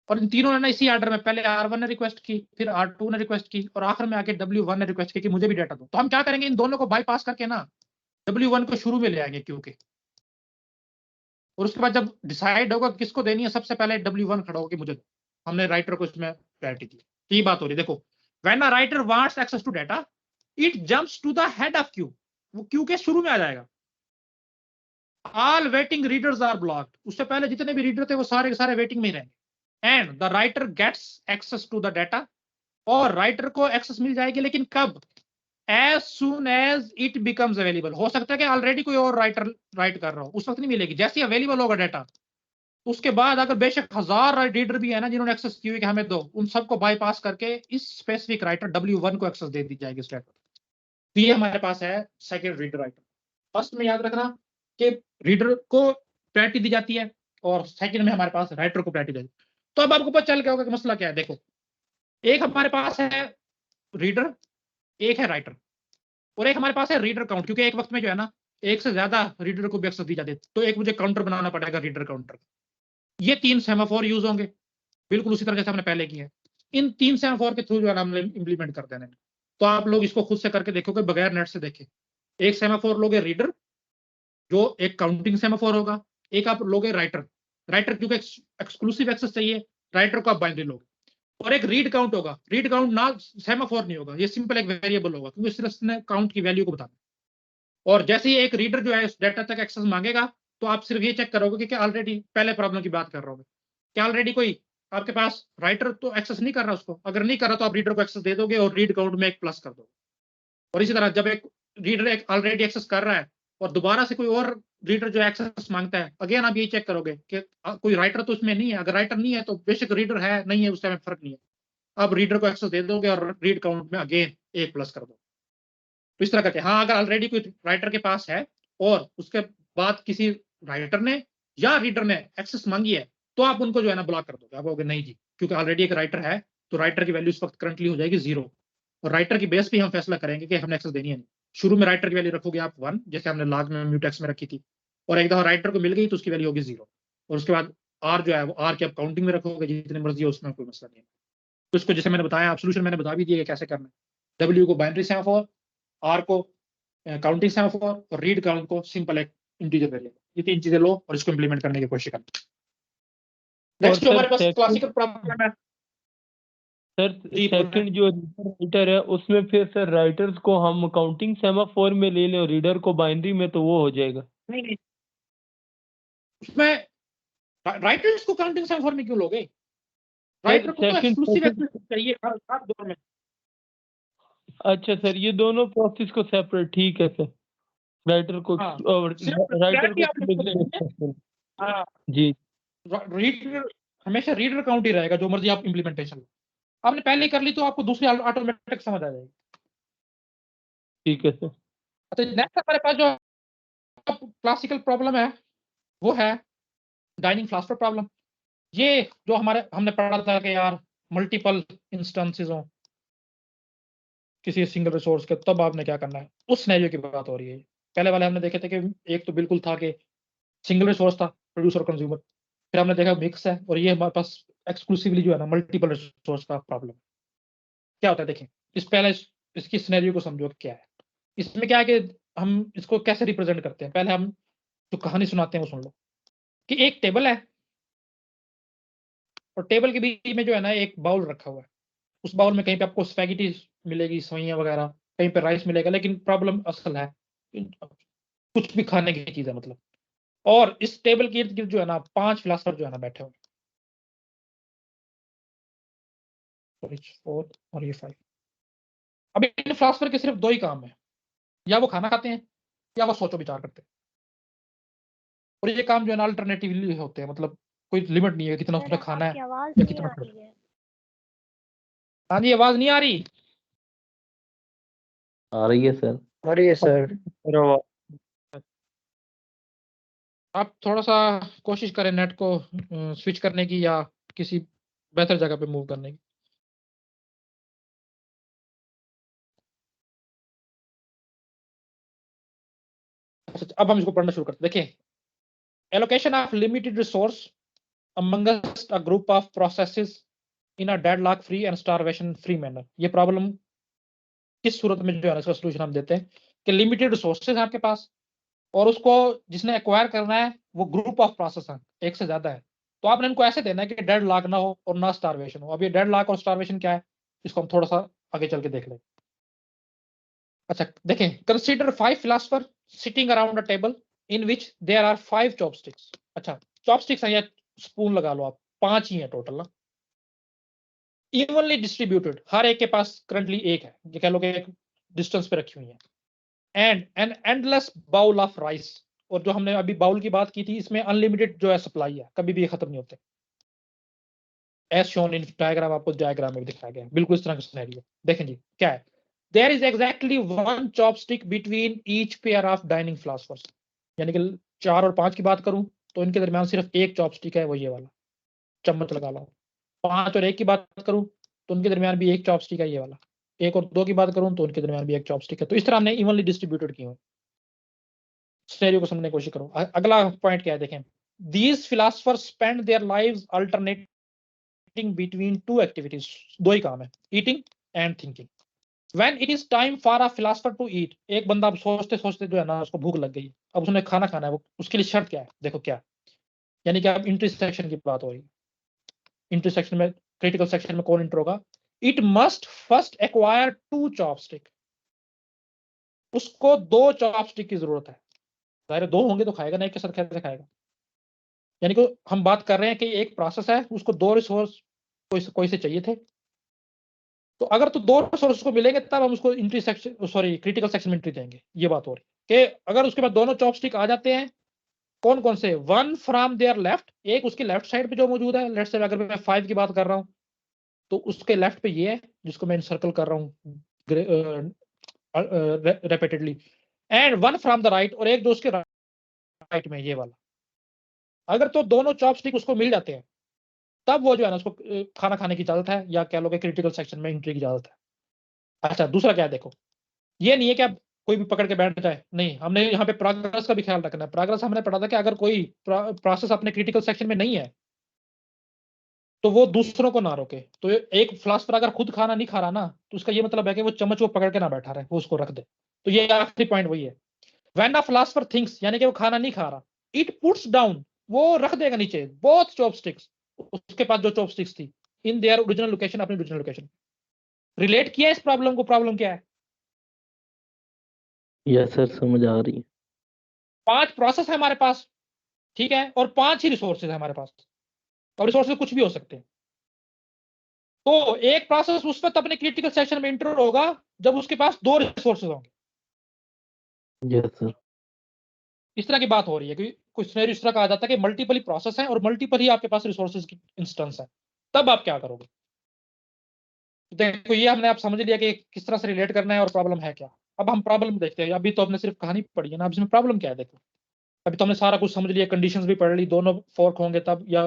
और इन तीनों ने ना इसी ऑर्डर में पहले R1 ने रिक्वेस्ट की, फिर R2 ने रिक्वेस्ट की और आखिर में आके W1 ने रिक्वेस्ट की कि मुझे भी डेटा दो। तो हम क्या करेंगे, इन दोनों को बाईपास करके ना W1 को शुरू में ले आएंगे क्यों के, और उसके बाद जब डिसाइड होगा किसको देनी है सबसे पहले W1 खड़ा होगा कि मुझे दो। हमने राइटर को इसमें प्रायोरिटी दी। तो ये बात हो रही है। देखो, when a writer wants access to data it jumps to the head of queue, वो क्यू के शुरू में आ जाएगा। All waiting readers are blocked, उससे पहले जितने भी रीडर थे वो सारे के सारे वेटिंग में ही रहेंगे। And the writer gets access to the data, और राइटर को एक्सेस मिल जाएगी, लेकिन कब? As soon as it becomes available. हो सकता है कि ऑलरेडी कोई और राइटर राइट कर रहा हो, उस वक्त नहीं मिलेगी। जैसे ही अवेलेबल होगा डेटा, उसके बाद अगर बेशक 1000 रीडर भी है ना जिन्होंने एक्सेस की हुई कि हमें दो, उन सबको बाईपास करके इस स्पेसिफिक राइटर W1 को एक्सेस दे दी जाएगी इस डेटा। तो ये हमारे पास है सेकंड रीडर राइटर। फर्स्ट में याद रखना कि रीडर को प्रायोरिटी दी जाती है और सेकंड में हमारे पास राइटर को प्रायोरिटी दी जाती है। तो अब आपको पता चल गया होगा कि मसला क्या है। देखो, एक हमारे पास है रीडर, एक है राइटर, और एक हमारे पास है रीडर काउंट, क्योंकि एक वक्त में जो है ना एक से ज्यादा रीडर को भी एक्सेस दी जाती है, तो एक मुझे काउंटर बनाना पड़ेगा रीडर काउंटर। ये 3 सेमाफोर यूज होंगे बिल्कुल उसी तरह जैसे हमने पहले किया है। इन 3 सेमाफोर के थ्रू जो है हमने इंप्लीमेंट कर देने। तो आप लोग इसको खुद से करके देखोगे बगैर नेट से देखे। एक सेमाफोर लोगे रीडर जो एक काउंटिंग सेमाफोर होगा, एक आप लोगे राइटर, राइटर क्योंकि एक्सक्लूसिव एक्सेस चाहिए, राइटर को आप बाइनरी लोगे, और एक रीड काउंट होगा। रीड काउंट ना सेमाफोर नहीं होगा, ये सिंपल एक वेरिएबल होगा क्योंकि सिर्फ इसने काउंट की वैल्यू को बताना। और जैसे ही एक रीडर जो है इस डेटा तक एक्सेस मांगेगा, तो आप सिर्फ ये चेक करोगे कि ऑलरेडी पहले प्रॉब्लम की बात कर रहे हो कि ऑलरेडी कोई आपके पास राइटर तो एक्सेस नहीं कर रहा उसको, अगर नहीं कर रहा तो आप रीडर को एक्सेस दे दोगे और रीड काउंट में एक प्लस कर दोगे। और इसी तरह जब एक रीडर एक ऑलरेडी एक्सेस कर रहा है और दोबारा से कोई और रीडर जो एक्सेस मांगता है, अगेन आप ये चेक करोगे कि कोई राइटर तो उसमें नहीं है। अगर राइटर नहीं है तो बेशक रीडर है नहीं है उस टाइम फर्क नहीं है, आप रीडर को एक्सेस दे दोगे और रीड काउंट में अगेन एक प्लस कर दो। तो इस तरह करके हाँ, अगर ऑलरेडी कोई राइटर के पास है और उसके बाद किसी राइटर ने या रीडर ने एक्सेस मांगी है, तो आप उनको जो है ना ब्लॉक कर दोगे। आप कहोगे नहीं जी, क्योंकि ऑलरेडी एक राइटर है तो राइटर की वैल्यू इस वक्त करंटली हो जाएगी 0, और राइटर की बेस पे हम फैसला करेंगे कि हमने एक्सेस देनी है नहीं। शुरू में राइटर की वैल्यू रखोगे आप 1, जैसे हमने लॉग में म्यूटेक्स में रखी थी, और एक दफा राइटर को मिल गई तो उसकी वैल्यू होगी 0, और उसके बाद R जो है वो R की आप काउंटिंग में रखोगे जितनी मर्जी हो, उसमें कोई मसला नहीं है। तो इसको जैसे मैंने बताया, आप सोल्यूशन मैंने बता भी दिया कैसे करना है। W को बाइनरी सेमाफोर, R को काउंटिंग सेमाफोर और रीड काउंट को सिंपल एक इंटीजर वेरिएबल, ये 3 चीजें लो और इसको इंप्लीमेंट करने की कोशिश करना। नेक्स्ट जो हमारे पास क्लासिकल प्रॉब्लम है सर, सेकंड जो राइटर है उसमें फिर सर राइटर्स को हम काउंटिंग सेमाफोर में ले लें और रीडर को बाइनरी में, तो वो हो जाएगा? नहीं, उसमें राइटर्स को काउंटिंग सेमाफोर में क्यों लोगे? राइटर को तो एक्सक्लूसिव एक्सेस चाहिए हर दौर में। अच्छा सर, ये दोनों प्रोसेस को सेपरेट, ठीक है सर। राइटर को और राइटर को जी, रीडर हमेशा रीडर काउंट ही रहेगा जो मर्जी आप इंप्लीमेंटेशन लो। आपने पहले कर ली तो आपको दूसरी ऑटोमेटिक समझ आ जाएगी। ठीक है सर। अच्छा, नेक्स्ट हमारे पास जो क्लासिकल प्रॉब्लम है वो है डाइनिंग फ्लास्टर प्रॉब्लम। ये जो हमने पढ़ा था कि यार मल्टीपल इंस्टेंसेस हो किसी सिंगल रिसोर्स के, तब आपने क्या करना है, उस सिनेरियो की बात हो रही है। पहले वाले हमने देखे थे कि एक तो बिल्कुल था कि सिंगल रिसोर्स था, प्रोड्यूसर कंज्यूमर, फिर हमने देखा मिक्स है, और ये हमारे पास एक्सक्लूसिवली जो है ना मल्टीपल रिसोर्स का प्रॉब्लम। क्या होता है देखें, पहले इसकी सिनेरियो को समझो क्या है। इसमें क्या है कि हम इसको कैसे रिप्रेजेंट करते हैं। पहले हम जो कहानी सुनाते हैं वो सुन लो कि एक टेबल है और टेबल के बीच में जो है ना एक बाउल रखा हुआ है। उस बाउल में कहीं पे आपको स्पैगेटी मिलेगी, सवैयां वगैरह, कहीं पे राइस मिलेगा, लेकिन प्रॉब्लम असल है कुछ भी खाने की चीज है मतलब। और इस टेबल के इर्द गिर्द जो है ना 5 फिलासफर जो है ना बैठे हुए, 4 और ये 5। अब इन फिलासफर के सिर्फ 2 ही काम है, या वो खाना खाते हैं या वो सोचो विचार करते हैं। और ये काम जो है ना अल्टरनेटिवली होते हैं, मतलब कोई लिमिट नहीं है कितना उसने खाना है आवाज या नहीं कितना आ रही है। हाँ जी, आवाज नहीं आ रही? आ रही है सर। आ रही है सर। आप थोड़ा सा कोशिश करें नेट को स्विच करने की या किसी बेहतर जगह पे मूव करने की। अच्छा, अब हम इसको पढ़ना शुरू करते हैं। देखिए, allocation of limited resource amongst a group of processes in a deadlock free and starvation free manner। ये प्रॉब्लम किस सूरत में जो है इसका सोल्यूशन हम देते हैं कि लिमिटेड रिसोर्सेज है आपके पास और उसको जिसने एक्वायर करना है वो ग्रुप ऑफ प्रोसेस है, एक से ज्यादा है। तो आपने इनको ऐसे देना है कि डेड लॉक ना हो और ना स्टारवेशन हो। अब ये डेड लॉक और स्टारवेशन क्या है, इसको हम थोड़ा सा आगे चल के देख लें। अच्छा देखें, consider 5 philosopher sitting around a table in which there are 5 chopsticks. अच्छा, चॉपस्टिक्स है या स्पून लगा लो आप, 5 ही है टोटल ना, इवनली डिस्ट्रीब्यूटेड, हर एक के पास करंटली एक है, ये कह लो कि एक डिस्टेंस पे रखी हुई है। And an endless bowl of rice, और जो हमने अभी बाउल की बात की थी इसमें अनलिमिटेड जो है सप्लाई है, कभी भी ये खत्म नहीं होते। एज शोन इन डायग्राम, आपको डायग्राम में दिखाया गया बिल्कुल इस तरह का सिनेरियो। देखें जी क्या है, there is exactly 1 chopstick between each pair of dining philosophers. यानी कि 4 और 5 की बात करूं तो इनके दरमियान सिर्फ एक चॉपस्टिक है, वो ये वाला चम्मच लगा लो। 5 और 1 की बात करूं तो उनके दरमियान भी एक चॉपस्टिक है, ये वाला। 1 और 2 की बात करूं तो उनके दरमियान भी एक चॉपस्टिक है। तो इस तरह हमने इवनली डिस्ट्रीब्यूटेड किए हुए। सिनेरियो को समझने की कोशिश करो। अगला पॉइंट क्या है, देखें, these philosophers spend their lives alternating between 2 activities. 2 ही काम है, eating and thinking. When it is time for a philosopher to eat, एक बंदा अब सोचते सोचते जो है ना उसको भूख लग गई, अब उसने खाना खाना है, वो उसके लिए शर्त क्या है, देखो क्या, यानी कि अब इंटरसेक्शन की बात हो रही है। इंटरसेक्शन में, क्रिटिकल सेक्शन में कौन इंटर होगा, it must first acquire 2 chopstick. उसको 2 चॉपस्टिक की जरूरत है। जाहिर 2 होंगे तो खाएगा ना, एक के साथ कैसे खाएगा। यानी कि हम बात कर रहे हैं कि एक प्रोसेस है, उसको 2 रिसोर्स कोई से चाहिए थे, तो अगर तो 2 रिसोर्स को मिलेंगे तब हम उसको इंटरसेक्शन सॉरी क्रिटिकल सेक्शन में एंट्री देंगे। ये बात हो रही है कि अगर उसके बाद दोनों चॉपस्टिक आ जाते हैं, कौन कौन से, 1 फ्रॉम देयर लेफ्ट, एक उसकी लेफ्ट साइड पे जो मौजूद है। लेट्स से अगर मैं 5 की बात कर रहा हूं तो उसके लेफ्ट पे ये है जिसको मैं सर्कल कर रहा हूं repeatedly, and 1 from the right, और एक जो उसके राइट में ये वाला। अगर तो दोनों चॉपस्टिक उसको मिल जाते हैं तब वो जो है ना उसको खाना खाने की इजाजत है, या कह लो कि क्रिटिकल सेक्शन में एंट्री की इजाजत है। अच्छा दूसरा क्या है, देखो, ये नहीं है कि आप कोई भी पकड़ के बैठ जाए, नहीं, हमने यहाँ पे प्रोग्रेस का भी ख्याल रखना है। प्रोग्रेस हमने पढ़ा था कि अगर कोई प्रोसेस अपने क्रिटिकल सेक्शन में नहीं है तो वो दूसरों को ना रोके। तो एक फिलोसफर अगर खुद खाना नहीं खा रहा ना, तो उसका ये मतलब है कि वो चम्मच वो पकड़ के ना बैठा रहे, वो उसको रख दे। तो ये आखिरी पॉइंट वही है, व्हेन अ फिलोसफर थिंक्स, यानी कि वो खाना नहीं खा रहा, इट पुट्स डाउन, वो रख देगा नीचे बोथ चॉपस्टिक्स, उसके पास जो चॉपस्टिक्स थी, इन देयर ओरिजिनल लोकेशन, अपनी ओरिजिनल लोकेशन। रिलेट किया इस प्रॉब्लम को, प्रॉब्लम क्या है, यस सर, समझ आ रही है। 5 प्रोसेस है हमारे पास, ठीक है, और 5 ही रिसोर्सेज है हमारे पास, और रिसोर्सेज कुछ भी हो सकते हैं। तो एक प्रोसेस उस वक्त अपने क्रिटिकल सेक्शन में इंटर होगा जब उसके पास 2 रिसोर्सेज होंगे। Yes sir. इस तरह की बात हो रही है कि कुछ सिनेरियो इस तरह का आ जाता है कि मल्टीपल ही प्रोसेस है और मल्टीपल ही आपके पास रिसोर्सेज की इंस्टेंस है, तब आप क्या करोगे। तो देखो ये हमने आप समझ लिया कि किस तरह से रिलेट करना है और प्रॉब्लम है क्या। अब हम प्रॉब्लम देखते हैं। अभी तो हमने सिर्फ कहानी पढ़ी है ना, अब इसमें प्रॉब्लम क्या है देखो। अभी तो हमने सारा कुछ समझ लिया, कंडीशंस भी पढ़ ली, दोनों फोर्क होंगे तब, या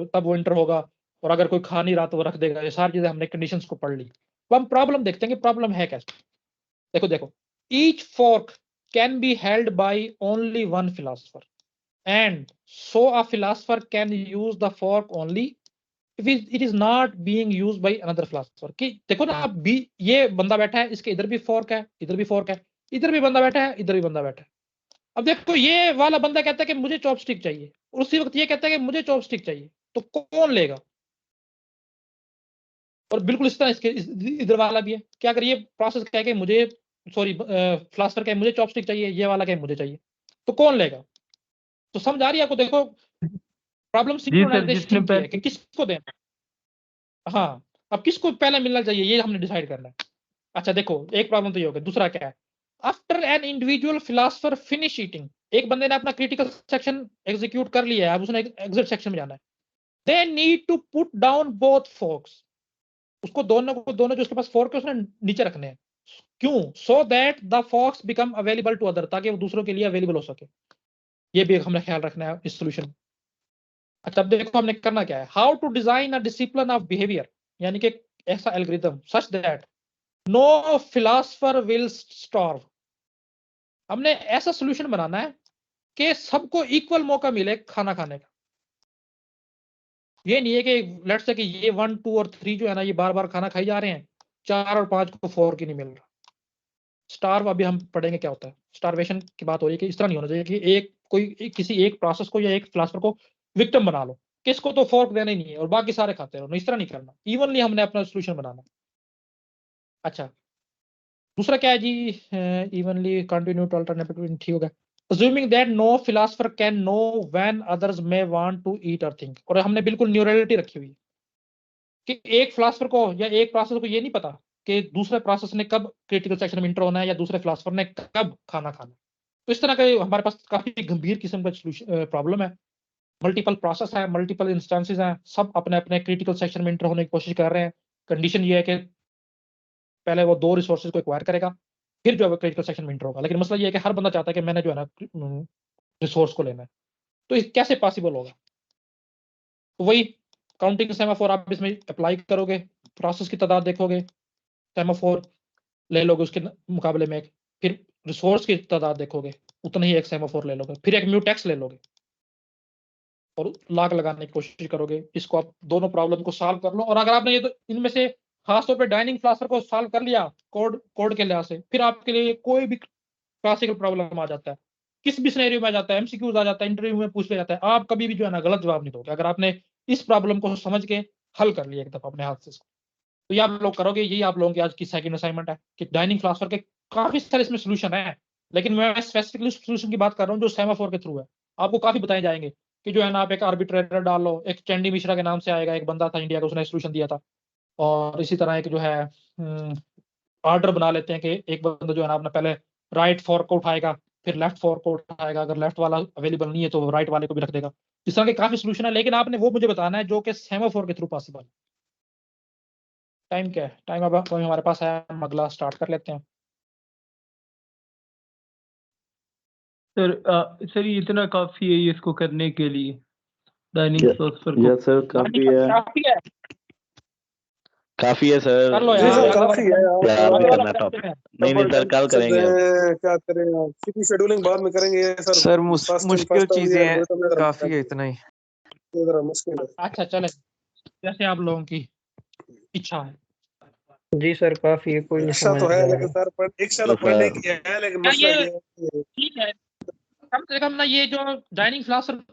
तब वो इंटर होगा, और अगर कोई खा नहीं रहा तो वो रख देगा। ये सारी चीजें हमने कंडीशंस को पढ़ ली। तो हम प्रॉब्लम देखते हैं कि प्रॉब्लम है क्या। देखो देखो, each fork can be held by only 1 philosopher, and so a philosopher can use the fork only if it is not being used by another philosopher. कि देखो ना, अब भी ये बंदा बैठा है, इसके इधर भी फोर्क है, इधर भी फोर्क है, इधर भी बंदा बैठा है, इधर भी बंदा बैठा है। अब देखो ये वाला बंदा कहता है कि मुझे चॉपस्टिक चाहिए, और उसी वक्त ये कहता है कि मुझे चॉपस्टिक चाहिए, तो कौन लेगा। और बिल्कुल इस तरह इसके इधर वाला भी है कि अगर ये प्रोसेस कहे कि मुझे सॉरी फिलोसफर कहे मुझे चॉपस्टिक चाहिए, ये वाला कहे मुझे चाहिए, तो कौन लेगा। तो समझ आ रही है आपको। देखो प्रॉब्लम जी सर, जिसने सिंक्रोनाइजेशन की है कि पहले किसको देना। हाँ, अब किसको पहले मिलना चाहिए ये हमने डिसाइड करना है। अच्छा देखो, एक प्रॉब्लम तो ये हो गया। दूसरा क्या है, after an individual philosopher finish eating, एक बंदे ने अपना क्रिटिकल सेक्शन एग्जीक्यूट कर लिया है, अब उसने एग्जिट सेक्शन में जाना है, they need to put down both forks, उसको दोनों जो उसके पास फोर्क है उसने नीचे रखने हैं। क्यों? So that the forks become available to other, ताकि वो दूसरों के लिए अवेलेबल हो सके। ये भी हमें ख्याल रखना है इस सोल्यूशन में। अच्छा अब देखो हमने करना क्या है, how to design a discipline of behaviour, यानी कि ऐसा algorithm such that no philosopher will starve. हमने ऐसा सोल्यूशन बनाना है कि सबको इक्वल मौका मिले खाना खाने का। ये नहीं है कि लेट्स से कि ये 1, 2 और 3 जो है ना ये बार बार खाना खाई जा रहे हैं, 4 और 5 को 4 की नहीं मिल रहा। स्टार्व अभी हम पढ़ेंगे क्या होता है, स्टारवेशन की बात हो रही है कि इस तरह नहीं होना चाहिए कि किसी एक प्रोसेस को या एक फिलोसफर को विक्टिम बना लो, किसको तो फोर्क देना ही नहीं है और बाकी सारे खाते रहो, इस तरह नहीं करना। इवनली हमने अपना सोल्यूशन बनाना। अच्छा दूसरा क्या है जी, इवनली कंटिन्यू टू अल्टरनेटिव, ठीक हो गया। assuming that no philosopher can know when others may want to eat or think, और हमने बिल्कुल न्यूरलिटी रखी हुई है कि एक फिलोसफर को या एक प्रोसेसर को ये नहीं पता कि दूसरे प्रोसेस ने कब क्रिटिकल सेक्शन में इंटर होना है या दूसरे फिलोसफर ने कब खाना खाना। तो इस तरह का हमारे पास काफी गंभीर किस्म का प्रॉब्लम है। मल्टीपल प्रोसेस है, मल्टीपल इंस्टेंसेस हैं, सब अपने अपने क्रिटिकल सेक्शन में इंटर होने की कोशिश कर रहे हैं। कंडीशन ये है कि पहले वो 2 रिसोर्सेज को एक्वायर करेगा, फिर जो है क्रिटिकल सेक्शन में इंटर होगा। लेकिन मसला ये है कि हर बंदा चाहता है कि मैंने जो है ना रिसोर्स को लेना है, तो ये कैसे पॉसिबल होगा? तो वही काउंटिंग सेमाफोर आप इसमें अप्लाई करोगे, प्रोसेस की तादाद देखोगे, सेमाफोर ले लोगे उसके मुकाबले में एक, फिर रिसोर्स की तादाद देखोगे, उतना ही एक सेमाफोर ले लोगे, फिर एक म्यूटेक्स ले लोगे और लाग लगाने की कोशिश करोगे। इसको आप दोनों प्रॉब्लम को सॉल्व कर लो। और अगर आपने ये तो इनमें से खासतौर पे डाइनिंग फिलोसफर को सॉल्व कर लिया कोड के लिहाज से, फिर आपके लिए कोई भी क्लासिकल प्रॉब्लम आ जाता है, किस भी सिनेरियो में आ जाता है, एमसीक्यूज आ जाता है, इंटरव्यू में पूछ लिया जाता है, आप कभी भी जो है ना गलत जवाब नहीं दोगे अगर आपने इस प्रॉब्लम को समझ के हल कर लिया एक दफा अपने हाथ से। तो ये आप लोग करोगे, यही आप लोगों की आज की सेकंड असाइनमेंट है कि डाइनिंग फिलोसफर के काफी सारे इसमें सोल्यूशन है, लेकिन मैं स्पेसिफिकली सोल्यूशन की बात कर रहा हूँ जो सेमाफोर के थ्रू है। आपको काफी बताए जाएंगे कि जो है ना आप एक आर्बिट्रेटर डाल लो, एक चंडी मिश्रा के नाम से आएगा, एक बंदा था इंडिया का, उसने सोल्यूशन दिया था। और इसी तरह एक जो है ऑर्डर बना लेते हैं कि एक बंदा जो है ना अपना पहले राइट फोर्क को उठाएगा, फिर लेफ्ट फोर्क को उठाएगा, अगर लेफ्ट वाला अवेलेबल नहीं है तो राइट वाले को भी रख देगा। इस तरह के काफी सोल्यूशन है, लेकिन आपने वो मुझे बताना है जो कि सेमाफोर के थ्रू पॉसिबल है। टाइम क्या है? टाइम अब हमारे पास है, हम अगला स्टार्ट कर लेते हैं। सर ये इतना काफी है इसको करने के लिए डाइनिंग फिलोसफर को? यस सर काफी है, काफी है सर। कर लो जी यार, सर काफी है क्या यार। भी करना है टॉपिक? नहीं नहीं सर कल करेंगे अब। क्या करें, सीधी शेड्यूलिंग बाद में करेंगे सर। सर फर्स्ट इन मुश्किल फर्स्ट आउट चीजें ये हैं, एल्गोरिथम अगर काफी है इतना ही। ये जरा मुश्किल है। अच्छा चले, जैसे आप लोगों की इच्छा है। जी सर काफी है, कोई नहीं इच्छा समझ तो है रहा लेकिन है। सर इच्छा तो पढ़ने की है, लेकिन क्या मसला ये ये है कि ठीक है, कम से कम ना ये जो डाइनिंग फिलोसफर